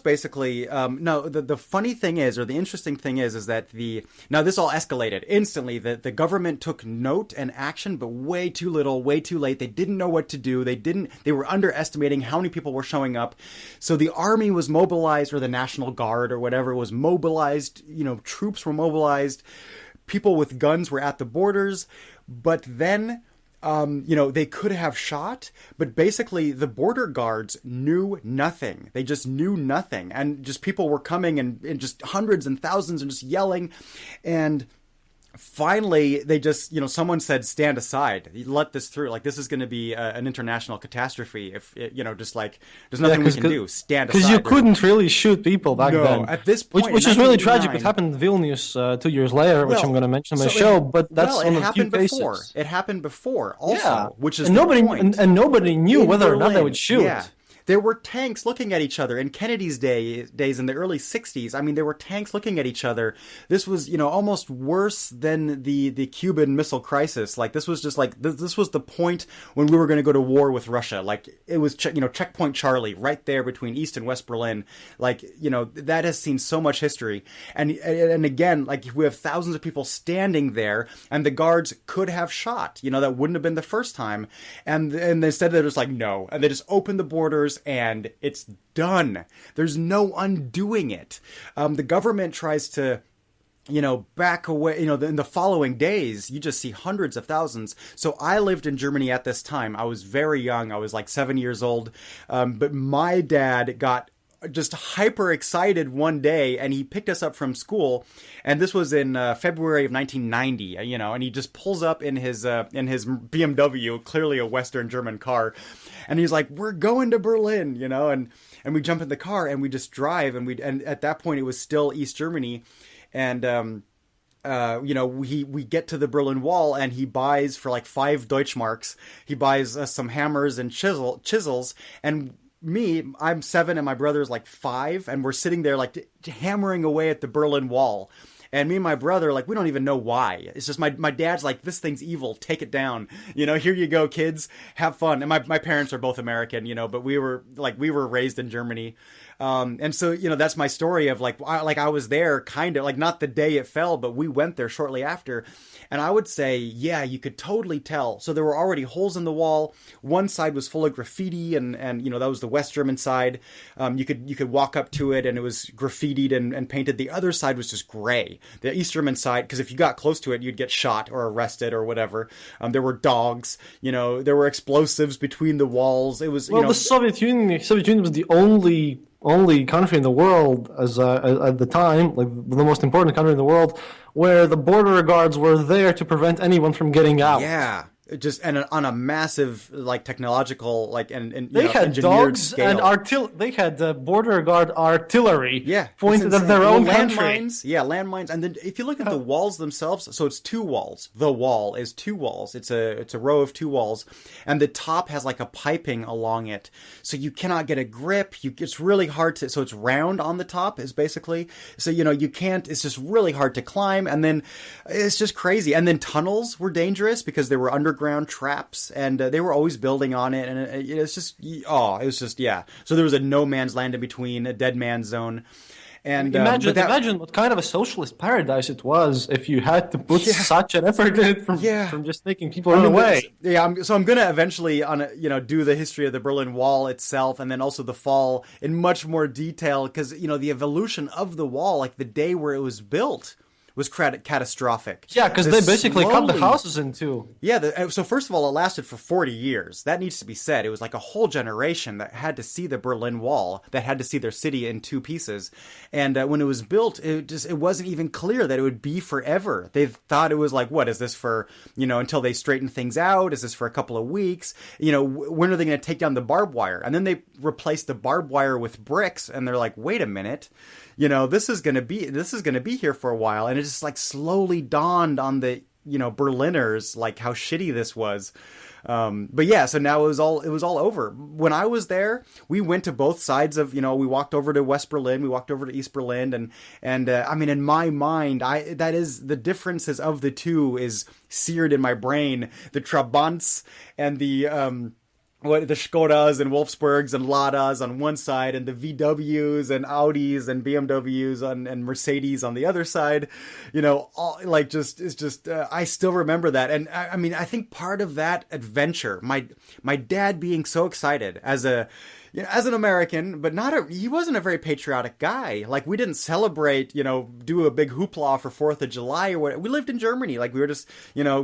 basically, the funny thing is, or the interesting thing is that now this all escalated instantly. The government took note and action, but way too little, way too late. They didn't know what to do. They were underestimating how many people were showing up. So the army was mobilized, or the National Guard or whatever was mobilized, troops were mobilized, people with guns were at the borders, but then, they could have shot, but basically the border guards knew nothing. They just knew nothing. And just people were coming and just hundreds and thousands and just yelling. And finally, they just, someone said, stand aside. Let this through. This is going to be an international catastrophe. If, there's nothing we can do. Stand aside. Because you couldn't really shoot people back then. At this point. Which is really tragic. It happened in Vilnius 2 years later, which I'm going to mention in my show, but that's one of the few cases. It happened before also, which is nobody, the point. And nobody knew whether or not they would shoot. Yeah. There were tanks looking at each other in Kennedy's days in the early 60s. There were tanks looking at each other. This was, almost worse than the Cuban Missile Crisis. This was just this was the point when we were going to go to war with Russia. It was, Checkpoint Charlie right there between East and West Berlin. That has seen so much history. And again, we have thousands of people standing there, and the guards could have shot. That wouldn't have been the first time. And instead they're just no. And they just opened the borders, and it's done. There's no undoing it. The government tries to, back away. In the following days, you just see hundreds of thousands. So I lived in Germany at this time. I was very young. I was 7 years old. But my dad got just hyper excited one day, and he picked us up from school, and this was in February of 1990, and he just pulls up in his BMW, clearly a Western German car, and he's like, we're going to Berlin, and we jump in the car and we just drive, and at that point it was still East Germany, and we get to the Berlin Wall, and he buys for 5 Deutschmarks, he buys some hammers and chisels, and I'm 7 and my brother's 5, and we're sitting there hammering away at the Berlin Wall. And me and my brother, we don't even know why. It's just my dad's this thing's evil, take it down. Here you go, kids, have fun. And my parents are both American, but we were raised in Germany. And so, that's my story of I was there kind of like not the day it fell, but we went there shortly after. And I would say, yeah, you could totally tell. So there were already holes in the wall. One side was full of graffiti and that was the West German side. You could walk up to it and it was graffitied and painted. The other side was just gray. The East German side, because if you got close to it, you'd get shot or arrested or whatever. There were dogs, there were explosives between the walls. It was, the Soviet Union was the only country in the world at the time, like the most important country in the world, where the border guards were there to prevent anyone from getting out. Yeah. Just on a massive technological and they had dogs scale. And they had border guard artillery pointed at their own country. Landmines. And then if you look at the walls themselves, so it's two walls. The wall is two walls. It's a row of two walls, and the top has like a piping along it, so you cannot get a grip. It's really hard to. So it's round on the top is basically. So you can't. It's just really hard to climb, and then it's just crazy. And then tunnels were dangerous because they were underground traps, and they were always building on it, and it was just so there was a no man's land in between, a dead man's zone. And imagine what kind of a socialist paradise it was if you had to put such an effort in it from just making people run away. I'm gonna eventually do the history of the Berlin Wall itself, and then also the fall in much more detail, because the evolution of the wall, like the day where it was built, was catastrophic. Yeah, because they basically cut the houses in two. Yeah, so first of all, it lasted for 40 years. That needs to be said. It was like a whole generation that had to see the Berlin Wall, that had to see their city in two pieces. And when it was built, it wasn't even clear that it would be forever. They thought it was like, what, is this for, until they straighten things out? Is this for a couple of weeks? When are they going to take down the barbed wire? And then they replaced the barbed wire with bricks, and they're like, wait a minute. This is going to be here for a while. And it just like slowly dawned on the, Berliners, like how shitty this was. But yeah, so now it was all over. When I was there, we went to both sides of, we walked over to West Berlin, we walked over to East Berlin. And I mean, in my mind, that is the differences of the two is seared in my brain. The Trabants and the Skodas and Wolfsburgs and Ladas on one side, and the VWs and Audis and BMWs and Mercedes on the other side, all like I still remember that. And I mean, I think part of that adventure, my dad being so excited as an American, but he wasn't a very patriotic guy. Like, we didn't celebrate, do a big hoopla for 4th of July or what. We lived in Germany. Like, we were just,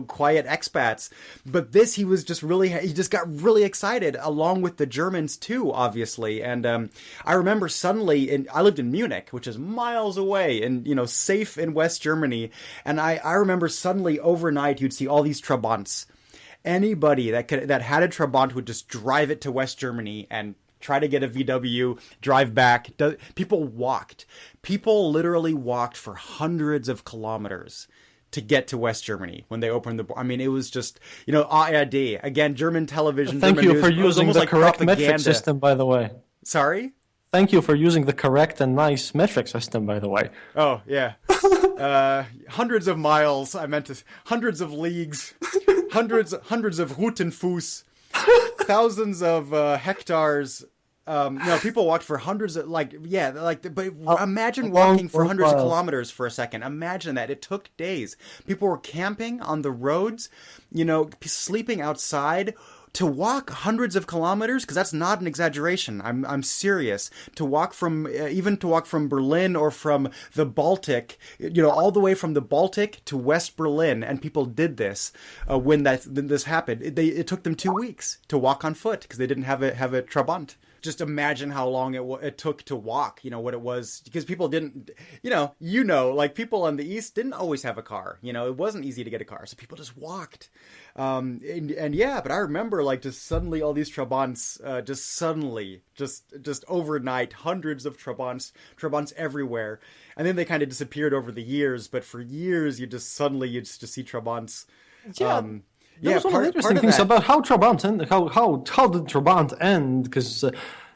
quiet expats. But this, he just got really excited, along with the Germans too, obviously. And I remember suddenly, I lived in Munich, which is miles away and, safe in West Germany. And I remember suddenly overnight, you'd see all these Trabants. Anybody that had a Trabant would just drive it to West Germany and try to get a VW, drive back. People literally walked for hundreds of kilometers to get to West Germany when they opened the. I mean, it was just, ARD, again, German television. Thank German you for using the correct metric system, by the way. Sorry? Thank you for using the correct and nice metric system, by the way. Oh, yeah. Hundreds of miles, hundreds of leagues, hundreds of Routenfuß, thousands of hectares. People walked for hundreds of, but imagine walking for hundreds of kilometers for a second. Imagine that. It took days. People were camping on the roads, sleeping outside. To walk hundreds of kilometers, because that's not an exaggeration. I'm serious. To walk from Berlin or from the Baltic, all the way from the Baltic to West Berlin, and people did this when this happened. It took them 2 weeks to walk on foot because they didn't have a Trabant. Just imagine how long it took to walk, what it was, because people didn't, like people on the East didn't always have a car, it wasn't easy to get a car. So people just walked. But I remember just suddenly all these Trabants, just overnight, hundreds of Trabants everywhere. And then they kind of disappeared over the years, but for years you just see Trabants. Yeah. That was one of the interesting things about how Trabant and how did Trabant end, because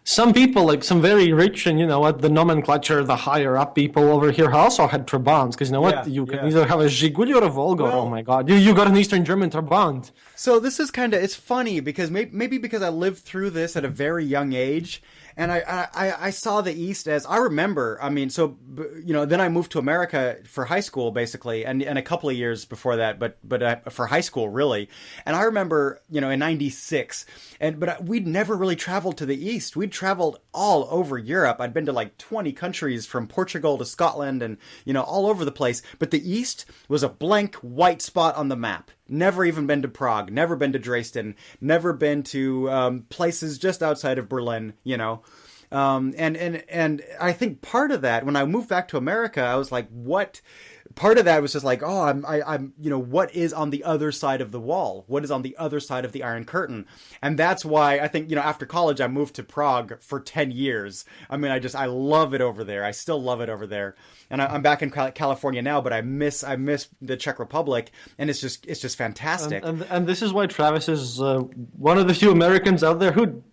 some people, like some very rich and, what, the nomenclature, the higher up people over here also had Trabants. Because you can either have a Zhiguli or a Volga. Well, oh my God. You got an Eastern German Trabant. So this is it's funny because maybe because I lived through this at a very young age. And I saw the East as, I remember, then I moved to America for high school, basically, and a couple of years before that, but for high school, really. And I remember, in 96, but we'd never really traveled to the East. We'd traveled all over Europe. I'd been to like 20 countries from Portugal to Scotland and, all over the place. But the East was a blank white spot on the map. Never even been to Prague, never been to Dresden, never been to places just outside of Berlin, and I think part of that, when I moved back to America, I was like, what? Part of that was just like, I'm what is on the other side of the wall? What is on the other side of the Iron Curtain? And that's why I think, after college, I moved to Prague for 10 years. I mean, I love it over there. I still love it over there. And I'm back in California now, but I miss the Czech Republic, and it's just fantastic. And this is why Travis is one of the few Americans out there who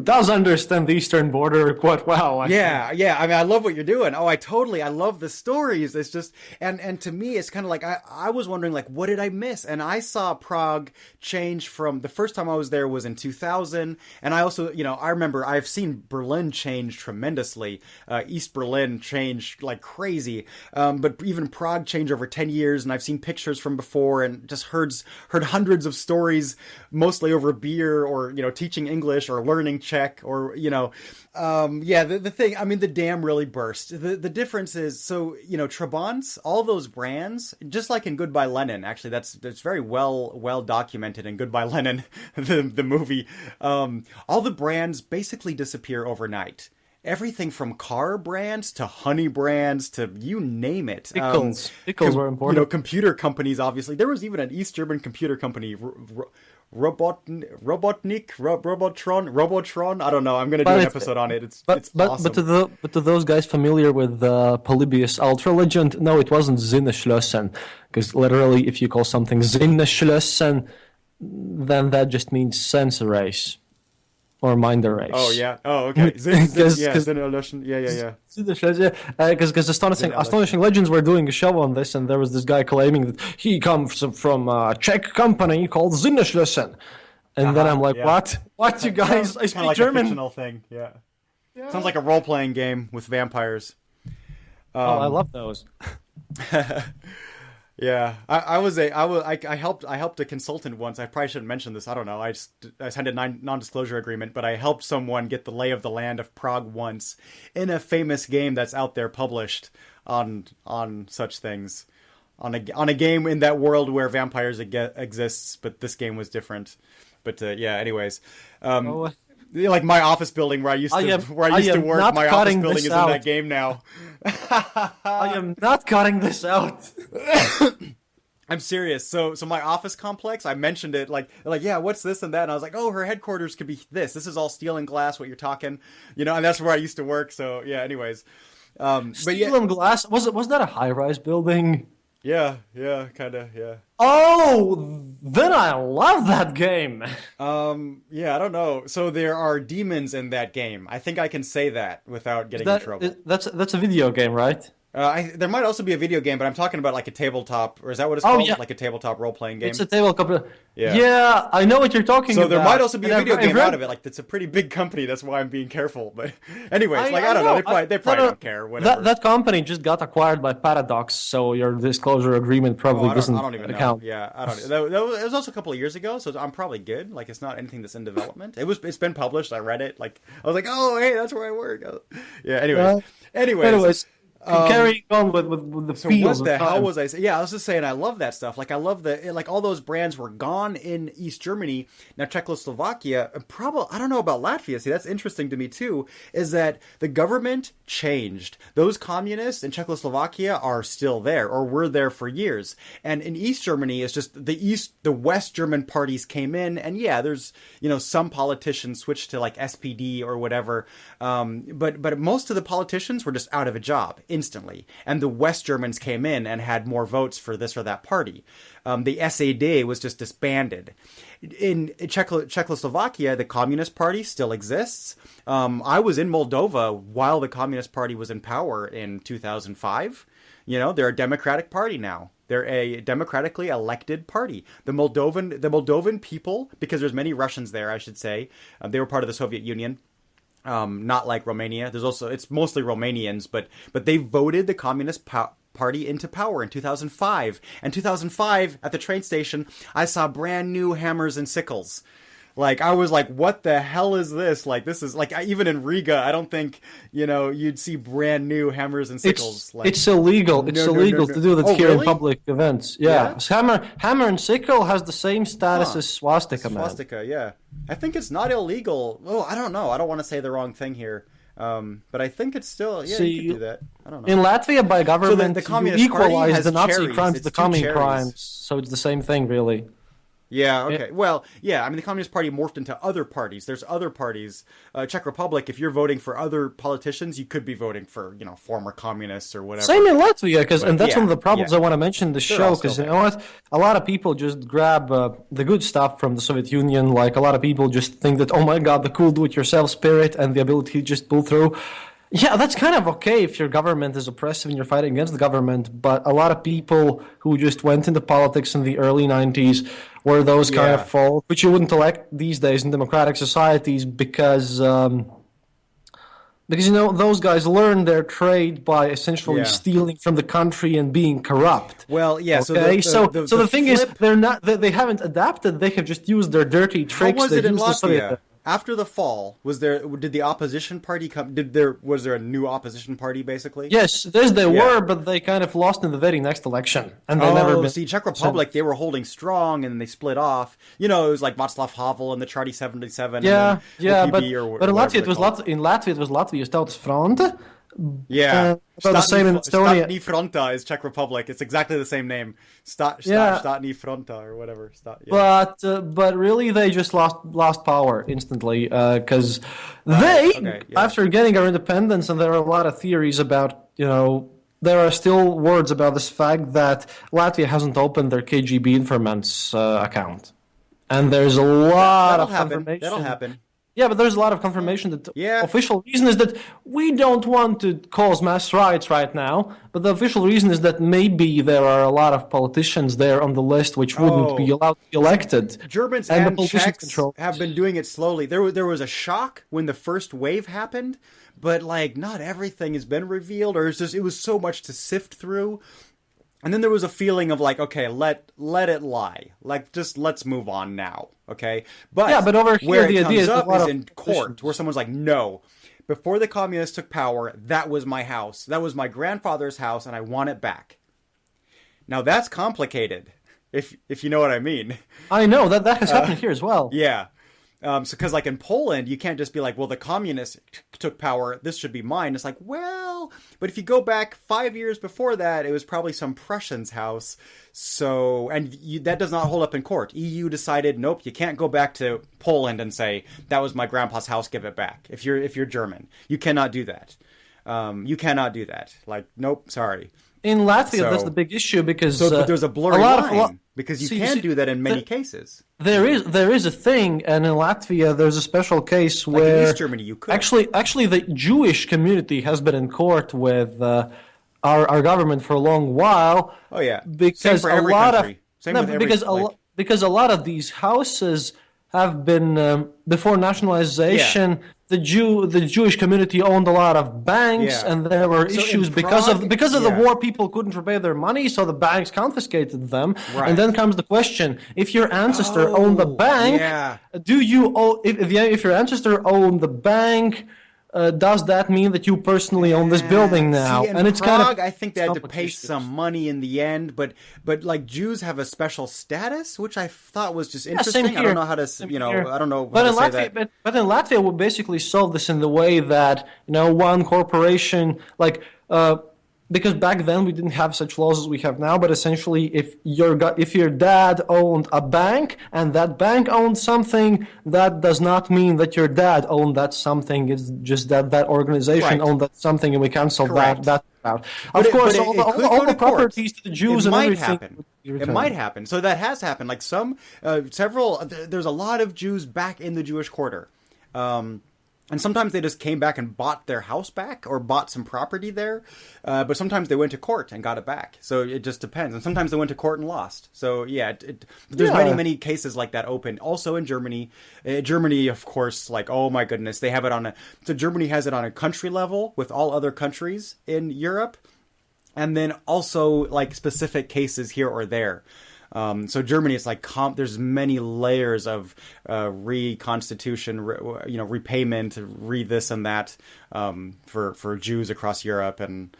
does understand the eastern border quite well. Yeah. I mean, I love what you're doing. Oh, I love the stories. It's just, and to me, it's kind of like, I was wondering, like, what did I miss? And I saw Prague change from, the first time I was there was in 2000. And I also, I remember I've seen Berlin change tremendously. East Berlin changed like crazy. But even Prague changed over 10 years. And I've seen pictures from before and just heard hundreds of stories, mostly over beer or, teaching English or learning Czech or, the thing, I mean, the dam really burst. The difference is, so, Trabants, all those brands, just like in Goodbye Lenin, actually, that's very well documented in Goodbye Lenin, the movie. All the brands basically disappear overnight. Everything from car brands to honey brands to you name it. Pickles were important. Computer companies, obviously. There was even an East German computer company, Robotron. I don't know. I'm going to do an episode on it. It's awesome. But to those guys familiar with the Polybius Ultra legend, no, it wasn't Sinneschlossen, because literally, if you call something Sinneschlossen, then that just means sense erase or mind erase. Oh yeah. Oh okay. Sinneschlossen. Yeah. Because Astonishing Legends were doing a show on this, and there was this guy claiming that he comes from a Czech company called Sinneschlossen, and then I'm like, what? What, you guys? I speak like German. A fictional thing. Yeah. Sounds like a role-playing game with vampires. I love those. Yeah, I helped a consultant once. I probably shouldn't mention this. I don't know. I signed a non-disclosure agreement, but I helped someone get the lay of the land of Prague once in a famous game that's out there published on such things, on a game in that world where vampires exists, but this game was different. But anyways. Like my office building where I used to work, my office building is in that game now. I am not cutting this out. I'm serious. So my office complex, I mentioned it like, yeah, what's this and that? And I was like, oh, her headquarters could be this. This is all steel and glass, what you're talking, and that's where I used to work. So yeah, anyways. Steel and glass? Was that a high-rise building? Yeah, kind of, yeah. Oh, then I love that game. Yeah, I don't know. So there are demons in that game. I think I can say that without getting in trouble. That's a video game, right? There might also be a video game, but I'm talking about like a tabletop, or is that what it's called? Yeah. Like a tabletop role-playing game? It's a tabletop. Yeah, I know what you're talking about. So there might also be a video game out of it. Like, it's a pretty big company. That's why I'm being careful. But anyways, I don't know. They probably don't care. Whatever. That company just got acquired by Paradox, so your disclosure agreement probably doesn't account. Yeah, I don't know. It was also a couple of years ago, so I'm probably good. Like, it's not anything that's in development. It's been published. I read it. Like, I was like, oh, hey, that's where I work. Yeah, anyways. Carrying on with the so feels what the of hell time. was I saying? Yeah, I was just saying I love that stuff. Like I love all those brands were gone in East Germany. Now Czechoslovakia, probably I don't know about Latvia. See, that's interesting to me too. Is that the government changed? Those communists in Czechoslovakia are still there, or were there for years. And in East Germany, it's just the West German parties came in, and yeah, there's some politicians switched to like SPD or whatever. But most of the politicians were just out of a job. instantly. And the West Germans came in and had more votes for this or that party. The SED was just disbanded. In Czechoslovakia, the Communist Party still exists. I was in Moldova while the Communist Party was in power in 2005. They're a democratic party now. They're a democratically elected party. The Moldovan people, because there's many Russians there, I should say, they were part of the Soviet Union. Not like Romania. It's mostly Romanians, but they voted the Communist Party into power in 2005. And 2005, at the train station, I saw brand new hammers and sickles. Like, I was like, what the hell is this? Like, this is, like, even in Riga, I don't think, you'd see brand new hammers and sickles. It's illegal. It's illegal to do that here really? in public events. Yeah. Hammer and sickle has the same status as swastika, man. Swastika, yeah. I think it's not illegal. Oh, I don't know. I don't want to say the wrong thing here. But I think it's still, you can do that. I don't know. In Latvia, by government, the Communist you equalize Party has the Nazi cherries. crimes It's to the two commune cherries. crimes. So it's the same thing, really. Yeah, okay. Well, yeah, I mean, the Communist Party morphed into other parties. There's other parties. Czech Republic, if you're voting for other politicians, you could be voting for, former communists or whatever. Same in Latvia, and that's one of the problems yeah. I want to mention in the show, because you know what? A lot of people just grab the good stuff from the Soviet Union. Like, a lot of people just think that, oh my God, the cool do-it-yourself spirit and the ability to just pull through. Yeah, that's kind of okay if your government is oppressive and you're fighting against the government, but a lot of people who just went into politics in the early 90s were those kind of folk, which you wouldn't elect these days in democratic societies because those guys learned their trade by essentially stealing from the country and being corrupt. Well, yeah. Okay? So the thing is, they haven't adapted. They have just used their dirty tricks. How was it in Latvia? After the fall, did the opposition party come? Was there a new opposition party basically? Yes, there were, but they kind of lost in the very next election, and they never. See, Czech Republic, they were holding strong, and then they split off. It was like Václav Havel and the Charty 77. Yeah, but in Latvia it was Latvia's Tautas Front. Yeah, about the same in Estonia. Statni Fronta is Czech Republic. It's exactly the same name. Statni Fronta or whatever. But really, they just lost power instantly because after getting our independence, and there are a lot of theories about there are still words about this fact that Latvia hasn't opened their KGB informants account, and there's a lot of confirmation. That'll happen. Yeah, but there's a lot of confirmation that the official reason is that we don't want to cause mass riots right now, but the official reason is that maybe there are a lot of politicians there on the list which wouldn't be allowed to be elected. Germans and Czechs have been doing it slowly. There was a shock when the first wave happened, but not everything has been revealed, or it was so much to sift through. And then there was a feeling of okay, let it lie. Just let's move on now, okay? But over here where the it idea comes up is in politicians. court, where someone's like, no, before the communists took power, that was my house. That was my grandfather's house, and I want it back. Now that's complicated, if you know what I mean. I know, that has happened here as well. Yeah. Because in Poland, you can't just be well, the communists took power, this should be mine. It's but if you go back 5 years before that, it was probably some Prussian's house. So, that does not hold up in court. EU decided, nope, you can't go back to Poland and say, that was my grandpa's house, give it back. If you're German, you cannot do that. You cannot do that. Nope, sorry. In Latvia, that's the big issue because but there's a blurry line because you can do that in many cases. There is a thing, and in Latvia there's a special case where in East Germany you could actually the Jewish community has been in court with our government for a long while. Oh yeah, because same for every country. Because a lot of these houses have been before nationalization. Yeah. The Jewish community owned a lot of banks, and there were issues because of the war. People couldn't repay their money, so the banks confiscated them. Right. And then comes the question: if your ancestor owned the bank, do you owe? If your ancestor owned the bank, does that mean that you personally own this building now? And it's Prague, I think they had to pay some money in the end, but Jews have a special status, which I thought was just interesting. I don't know how to, I don't know how to say that. But in Latvia, we basically solve this in the way that one corporation because back then we didn't have such laws as we have now, but essentially if your dad owned a bank and that bank owned something, that does not mean that your dad owned that something. It's just that organization owned that something, and we cancel that out. Of course, all the properties to the Jews and everything. Happen. It might happen. So that has happened. Like there's a lot of Jews back in the Jewish quarter. And sometimes they just came back and bought their house back or bought some property there. But sometimes they went to court and got it back. So it just depends. And sometimes they went to court and lost. So yeah, there's many cases like that open. Also in Germany. Germany, of course, like, oh my goodness, they have it so Germany has it on a country level with all other countries in Europe. And then also like specific cases here or there. So Germany, it's like there's many layers of reconstitution, repayment, this and that for Jews across Europe and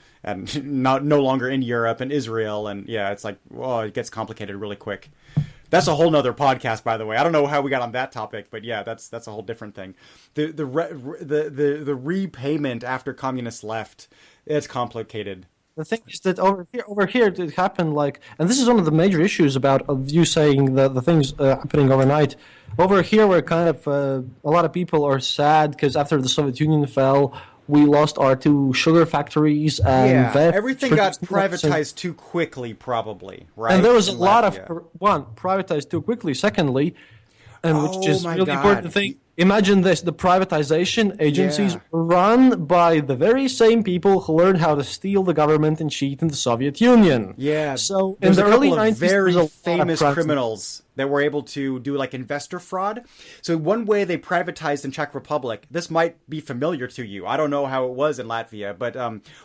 no longer in Europe and Israel, and yeah, it's like it gets complicated really quick. That's a whole nother podcast, by the way. I don't know how we got on that topic, but yeah, that's a whole different thing. The repayment after communists left, it's complicated. The thing is that over here, it happened and this is one of the major issues about you saying the things happening overnight. Over here, we're kind of a lot of people are sad because after the Soviet Union fell, we lost our 2 sugar factories and everything got privatized too quickly, probably, right? And there was a lot of privatized too quickly. Secondly, and which is really important thing. Imagine this, the privatization agencies run by the very same people who learned how to steal the government and cheat in the Soviet Union. Yeah. So in the early 90s, very famous criminals that were able to do like investor fraud. So one way they privatized in Czech Republic, this might be familiar to you. I don't know how it was in Latvia, but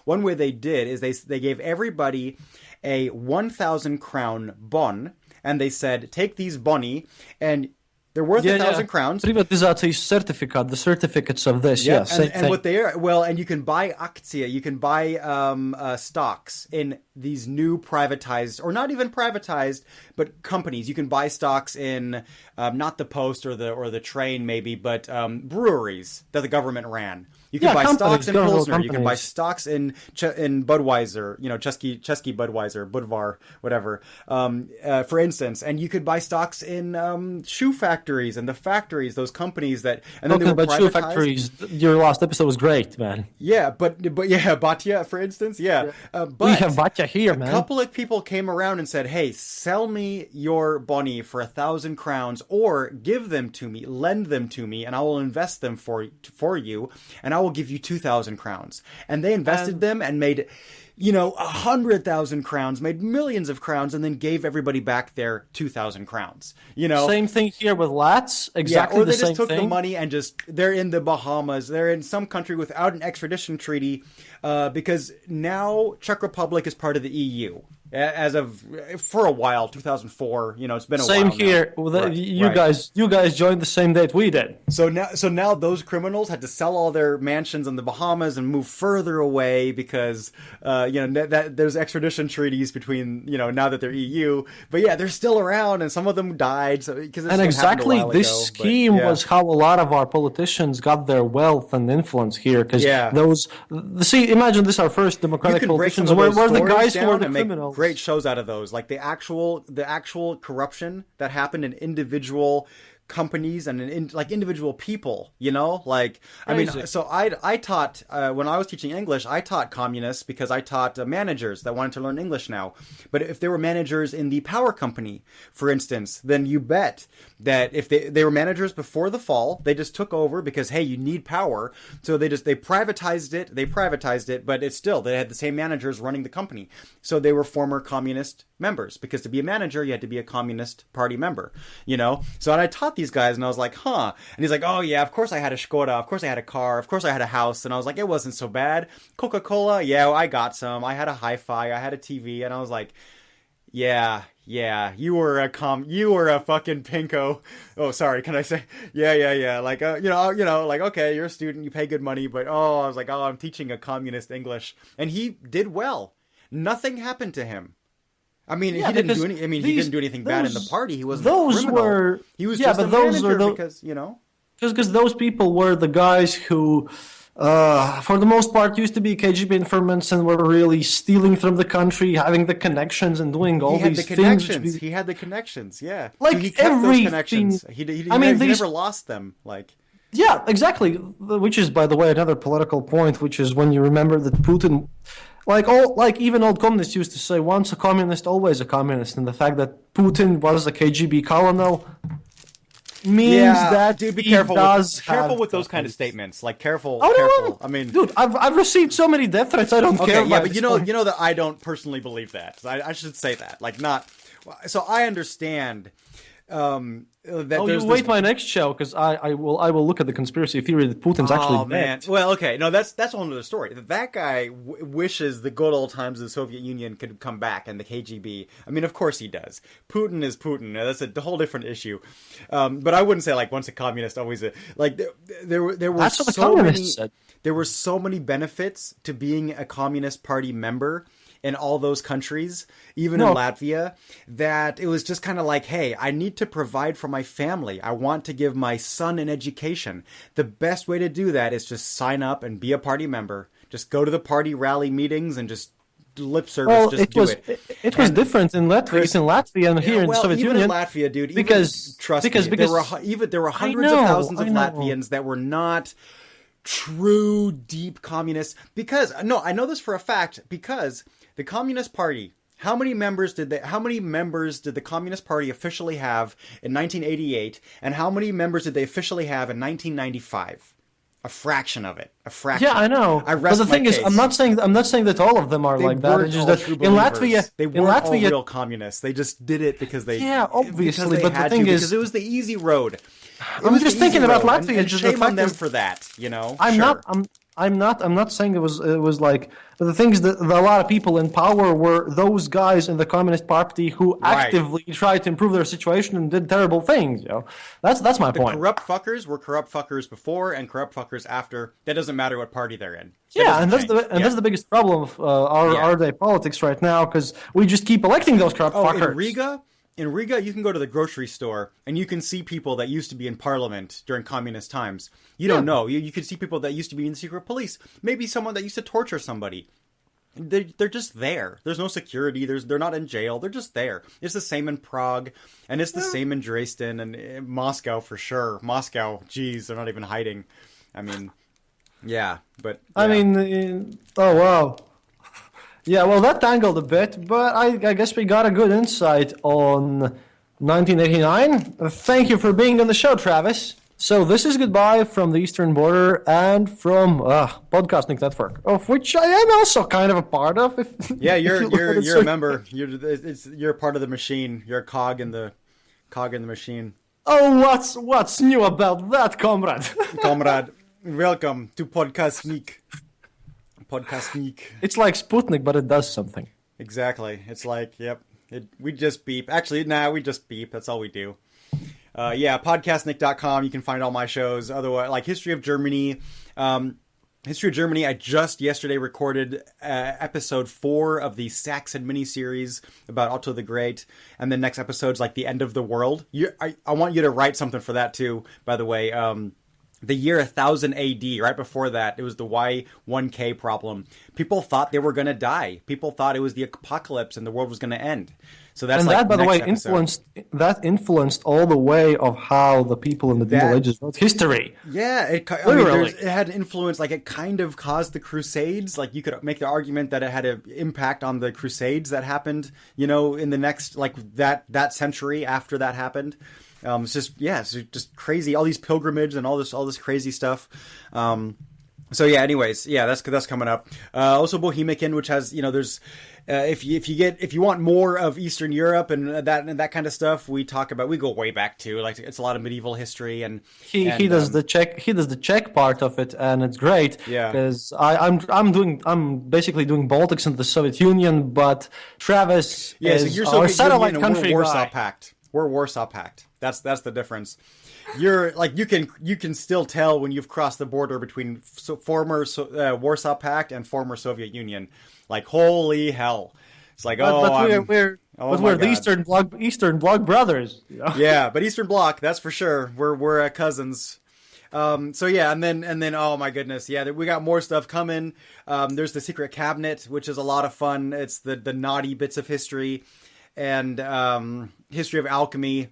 one way they did is they gave everybody a 1,000 crown bon, and they said, take these boni and they're worth 1,000 crowns. Privatizacija certificate, the certificates of this, and what they are, and you can buy aktia, you can buy stocks in these new privatized, or not even privatized, but companies. You can buy stocks in not the Post or the train maybe, but breweries that the government ran. You can buy stocks in Pilsner. You can buy stocks in Budweiser, Český Budweiser, Budvar, whatever, for instance. And you could buy stocks in shoe factories and the factories, those companies that. And then they were privatized. Shoe factories. Your last episode was great, man. Yeah, but Batya, for instance, but we have Batya here, man. A couple of people came around and said, "Hey, sell me your boni for 1,000 crowns, or give them to me, lend them to me, and I will invest them for you, and I will give you 2,000 crowns." And they invested them and made, 100,000 crowns, made millions of crowns, and then gave everybody back their 2,000 crowns. Same thing here with Lats. Exactly. Or they just took the money and they're in the Bahamas. They're in some country without an extradition treaty, because now Czech Republic is part of the EU. As of for a while, 2004. It's been a while. Same here. You guys joined the same date we did. So now those criminals had to sell all their mansions in the Bahamas and move further away because that there's extradition treaties between now that they're EU. But yeah, they're still around, and some of them died. So and exactly this scheme was how a lot of our politicians got their wealth and influence here. Because imagine this: our first democratic politicians were the guys who were the criminals. Great shows out of those, like the actual corruption that happened in individual companies and in individual people, I mean, so I taught when I was teaching English, I taught communists because I taught managers that wanted to learn English now. But if they were managers in the power company, for instance, then you bet that if they were managers before the fall, they just took over because, hey, you need power. So they privatized it, but it's still, they had the same managers running the company. So they were former communist members, because to be a manager, you had to be a Communist Party member, So I taught these guys, and I was like, huh. And he's like, oh yeah, of course I had a Skoda, of course I had a car, of course I had a house. And I was like, it wasn't so bad. Coca-Cola, yeah, I got some. I had a hi-fi, I had a TV, and I was like, yeah, you were a fucking pinko. Oh, sorry, can I say? Yeah. Like, like, okay, you're a student, you pay good money, but I was like, I'm teaching a communist English. And he did well. Nothing happened to him. I mean, he didn't do any. I mean, he didn't do anything bad in the party. He wasn't a criminal. He was just a manager because because those people were the guys who for the most part, used to be KGB informants and were really stealing from the country, having the connections and doing all these things. He had the connections, yeah. Like he kept those connections. He never lost them. Like, yeah, exactly. Which is, by the way, another political point, which is when you remember that Putin, even old communists used to say, once a communist, always a communist, and the fact that Putin was a KGB colonel means that dude, be he careful. Careful with those kind of statements. Like, careful. Oh, careful. No. I mean, dude, I've received so many death threats. I don't care. Yeah, but you know that I don't personally believe that. I should say that. Like, not. So I understand. That you wait my next show because I will look at the conspiracy theory that Putin's actually dead. Man. Well, okay, no, that's a whole other story. That guy wishes the good old times of the Soviet Union could come back and the KGB. I mean, of course he does. Putin is Putin. That's a whole different issue. But I wouldn't say like once a communist, always a like. There were that's what so the many. said. There were so many benefits to being a Communist Party member in all those countries, even in Latvia, that it was just kind of like, hey, I need to provide for my family. I want to give my son an education. The best way to do that is just sign up and be a party member. Just go to the party rally meetings and just lip service. It was different in Latvia and here in the Soviet Union. In Latvia, dude, because there were hundreds of thousands of Latvians that were not true deep communists. Because I know this for a fact, because the Communist Party, how many members did the Communist Party officially have in 1988, and how many members did they officially have in 1995? A fraction of it. A fraction. Yeah, I know. But the thing is, I'm not saying that all of them are like that. It's just that in Latvia, they weren't all real communists. They just did it because they obviously. But the thing is, because it was the easy road. I'm just thinking about Latvia. And shame on them for that. You know, I'm not saying it was like. But the thing is that a lot of people in power were those guys in the Communist Party who actively tried to improve their situation and did terrible things. You know, that's my point. Corrupt fuckers were corrupt fuckers before and corrupt fuckers after. That doesn't matter what party they're in. That's the biggest problem of our day politics right now, because we just keep electing those corrupt fuckers. In Riga, you can go to the grocery store and you can see people that used to be in parliament during communist times. You don't know. You can see people that used to be in the secret police. Maybe someone that used to torture somebody. They're just there. There's no security. They're not in jail. They're just there. It's the same in Prague, and it's the same in Dresden and in Moscow for sure. Moscow, geez, they're not even hiding. I mean, yeah, but... Yeah. I mean, oh, wow. Yeah, well, that tangled a bit, but I guess we got a good insight on 1989. Thank you for being on the show, Travis. So this is goodbye from the Eastern Border and from Podcasting Network, of which I am also kind of a part of. You're a member. You're part of the machine. You're a cog in the machine. Oh, what's new about that, comrade? Comrade, welcome to Podcastnik. Podcastnik. It's like Sputnik, but it does something. Exactly. It's like, yep. We just beep. Actually, we just beep. That's all we do. Podcastnik.com. You can find all my shows. Otherwise, like History of Germany. I just yesterday recorded episode 4 of the Saxon miniseries about Otto the Great. And the next episode's like the end of the world. I want you to write something for that too, by the way. The year 1000 AD, right before that, it was the Y1K problem. People thought they were going to die. People thought it was the apocalypse and the world was going to end. So that's that, by the way, influenced all the way of how the people in the Middle Ages wrote history. Yeah, it had influence. Like, it kind of caused the Crusades. Like, you could make the argument that it had an impact on the Crusades that happened, in the next, like, that century after that happened. It's just crazy. All these pilgrimage and all this crazy stuff. That's coming up. Also Bohemican, which has, there's, if you want more of Eastern Europe and that kind of stuff, we go way back to, like, it's a lot of medieval history, and he does the Czech part of it, and it's great. Yeah, because I'm basically doing Baltics and the Soviet Union, but Travis is our satellite country We're Warsaw Pact. We're Warsaw Pact. That's the difference. You're like, you can still tell when you've crossed the border between former Warsaw Pact and former Soviet Union. Like, holy hell! It's like, we're the Eastern Bloc brothers. Yeah, but Eastern Bloc, that's for sure. We're cousins. So yeah, and then oh my goodness, yeah, we got more stuff coming. There's the Secret Cabinet, which is a lot of fun. It's the naughty bits of history, and history of alchemy.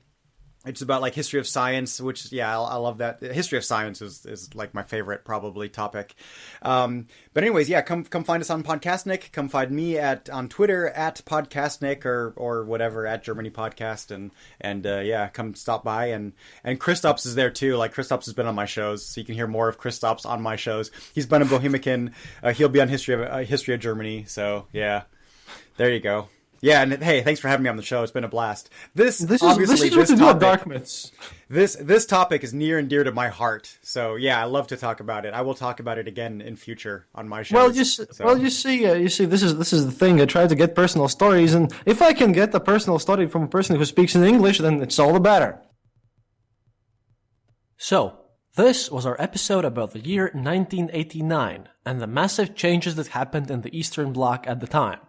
It's about like history of science, which I love that. History of science is like my favorite probably topic. But anyways, yeah, come find us on Podcastnik. Come find me on Twitter at Podcastnik or whatever at Germany Podcast, and yeah, come stop by and Kristaps is there too. Like Kristaps has been on my shows, so you can hear more of Kristaps on my shows. He's been a Bohemican. He'll be on history of Germany. So yeah, there you go. Yeah, and hey, thanks for having me on the show. It's been a blast. This is what to do at Dark Myths. This topic is near and dear to my heart. So yeah, I love to talk about it. I will talk about it again in future on my show. You see, this is the thing. I try to get personal stories, and if I can get a personal story from a person who speaks in English, then it's all the better. So, this was our episode about the year 1989 and the massive changes that happened in the Eastern Bloc at the time.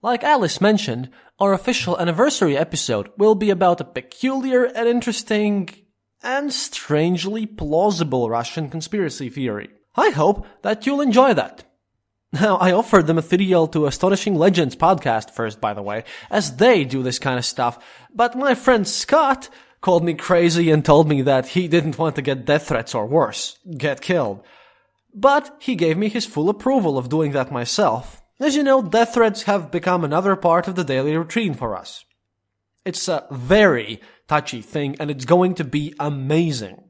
Like Alice mentioned, our official anniversary episode will be about a peculiar and interesting and strangely plausible Russian conspiracy theory. I hope that you'll enjoy that. Now, I offered the material to Astonishing Legends podcast first, by the way, as they do this kind of stuff, but my friend Scott called me crazy and told me that he didn't want to get death threats or worse, get killed. But he gave me his full approval of doing that myself. As you know, death threats have become another part of the daily routine for us. It's a very touchy thing, and it's going to be amazing.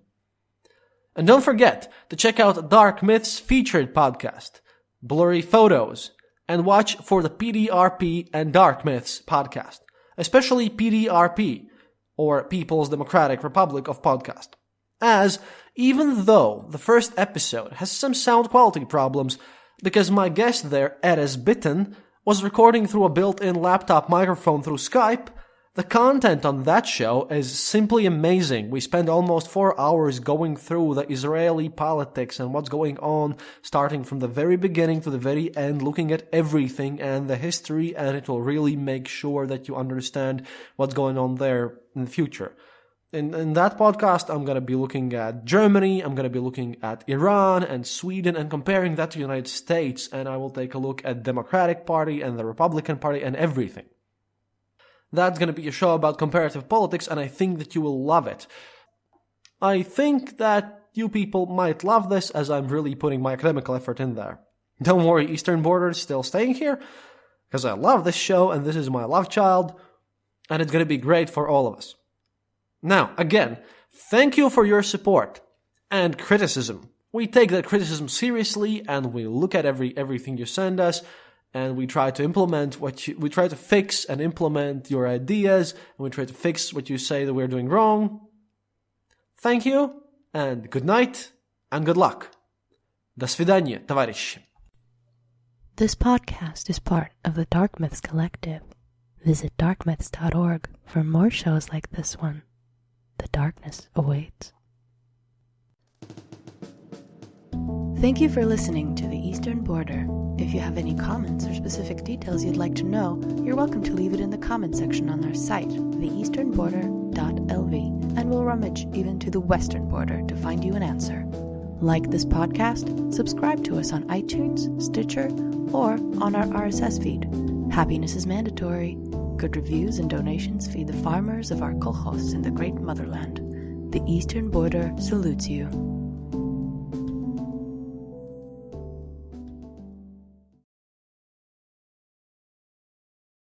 And don't forget to check out Dark Myths featured podcast, Blurry Photos, and watch for the PDRP and Dark Myths podcast, especially PDRP, or People's Democratic Republic of Podcast. As, even though the first episode has some sound quality problems, because my guest there, Erez Bitten, was recording through a built-in laptop microphone through Skype, the content on that show is simply amazing. We spend almost 4 hours going through the Israeli politics and what's going on, starting from the very beginning to the very end, looking at everything and the history, and it will really make sure that you understand what's going on there in the future. In that podcast, I'm going to be looking at Germany, I'm going to be looking at Iran and Sweden and comparing that to the United States, and I will take a look at Democratic Party and the Republican Party and everything. That's going to be a show about comparative politics, and I think that you will love it. I think that you people might love this, as I'm really putting my academical effort in there. Don't worry, Eastern Border is still staying here, because I love this show, and this is my love child, and it's going to be great for all of us. Now, again, thank you for your support and criticism. We take that criticism seriously, and we look at everything you send us, and we try to implement we try to fix and implement your ideas, and we try to fix what you say that we're doing wrong. Thank you, and good night, and good luck. До свидания, товарищи. This podcast is part of the Dark Myths Collective. Visit darkmyths.org for more shows like this one. The darkness awaits. Thank you for listening to The Eastern Border. If you have any comments or specific details you'd like to know, you're welcome to leave it in the comment section on our site, theeasternborder.lv, and we'll rummage even to the western border to find you an answer. Like this podcast, subscribe to us on iTunes, Stitcher, or on our RSS feed. Happiness is mandatory. Good reviews and donations feed the farmers of our kolkhoz in the great motherland. The Eastern Border salutes you.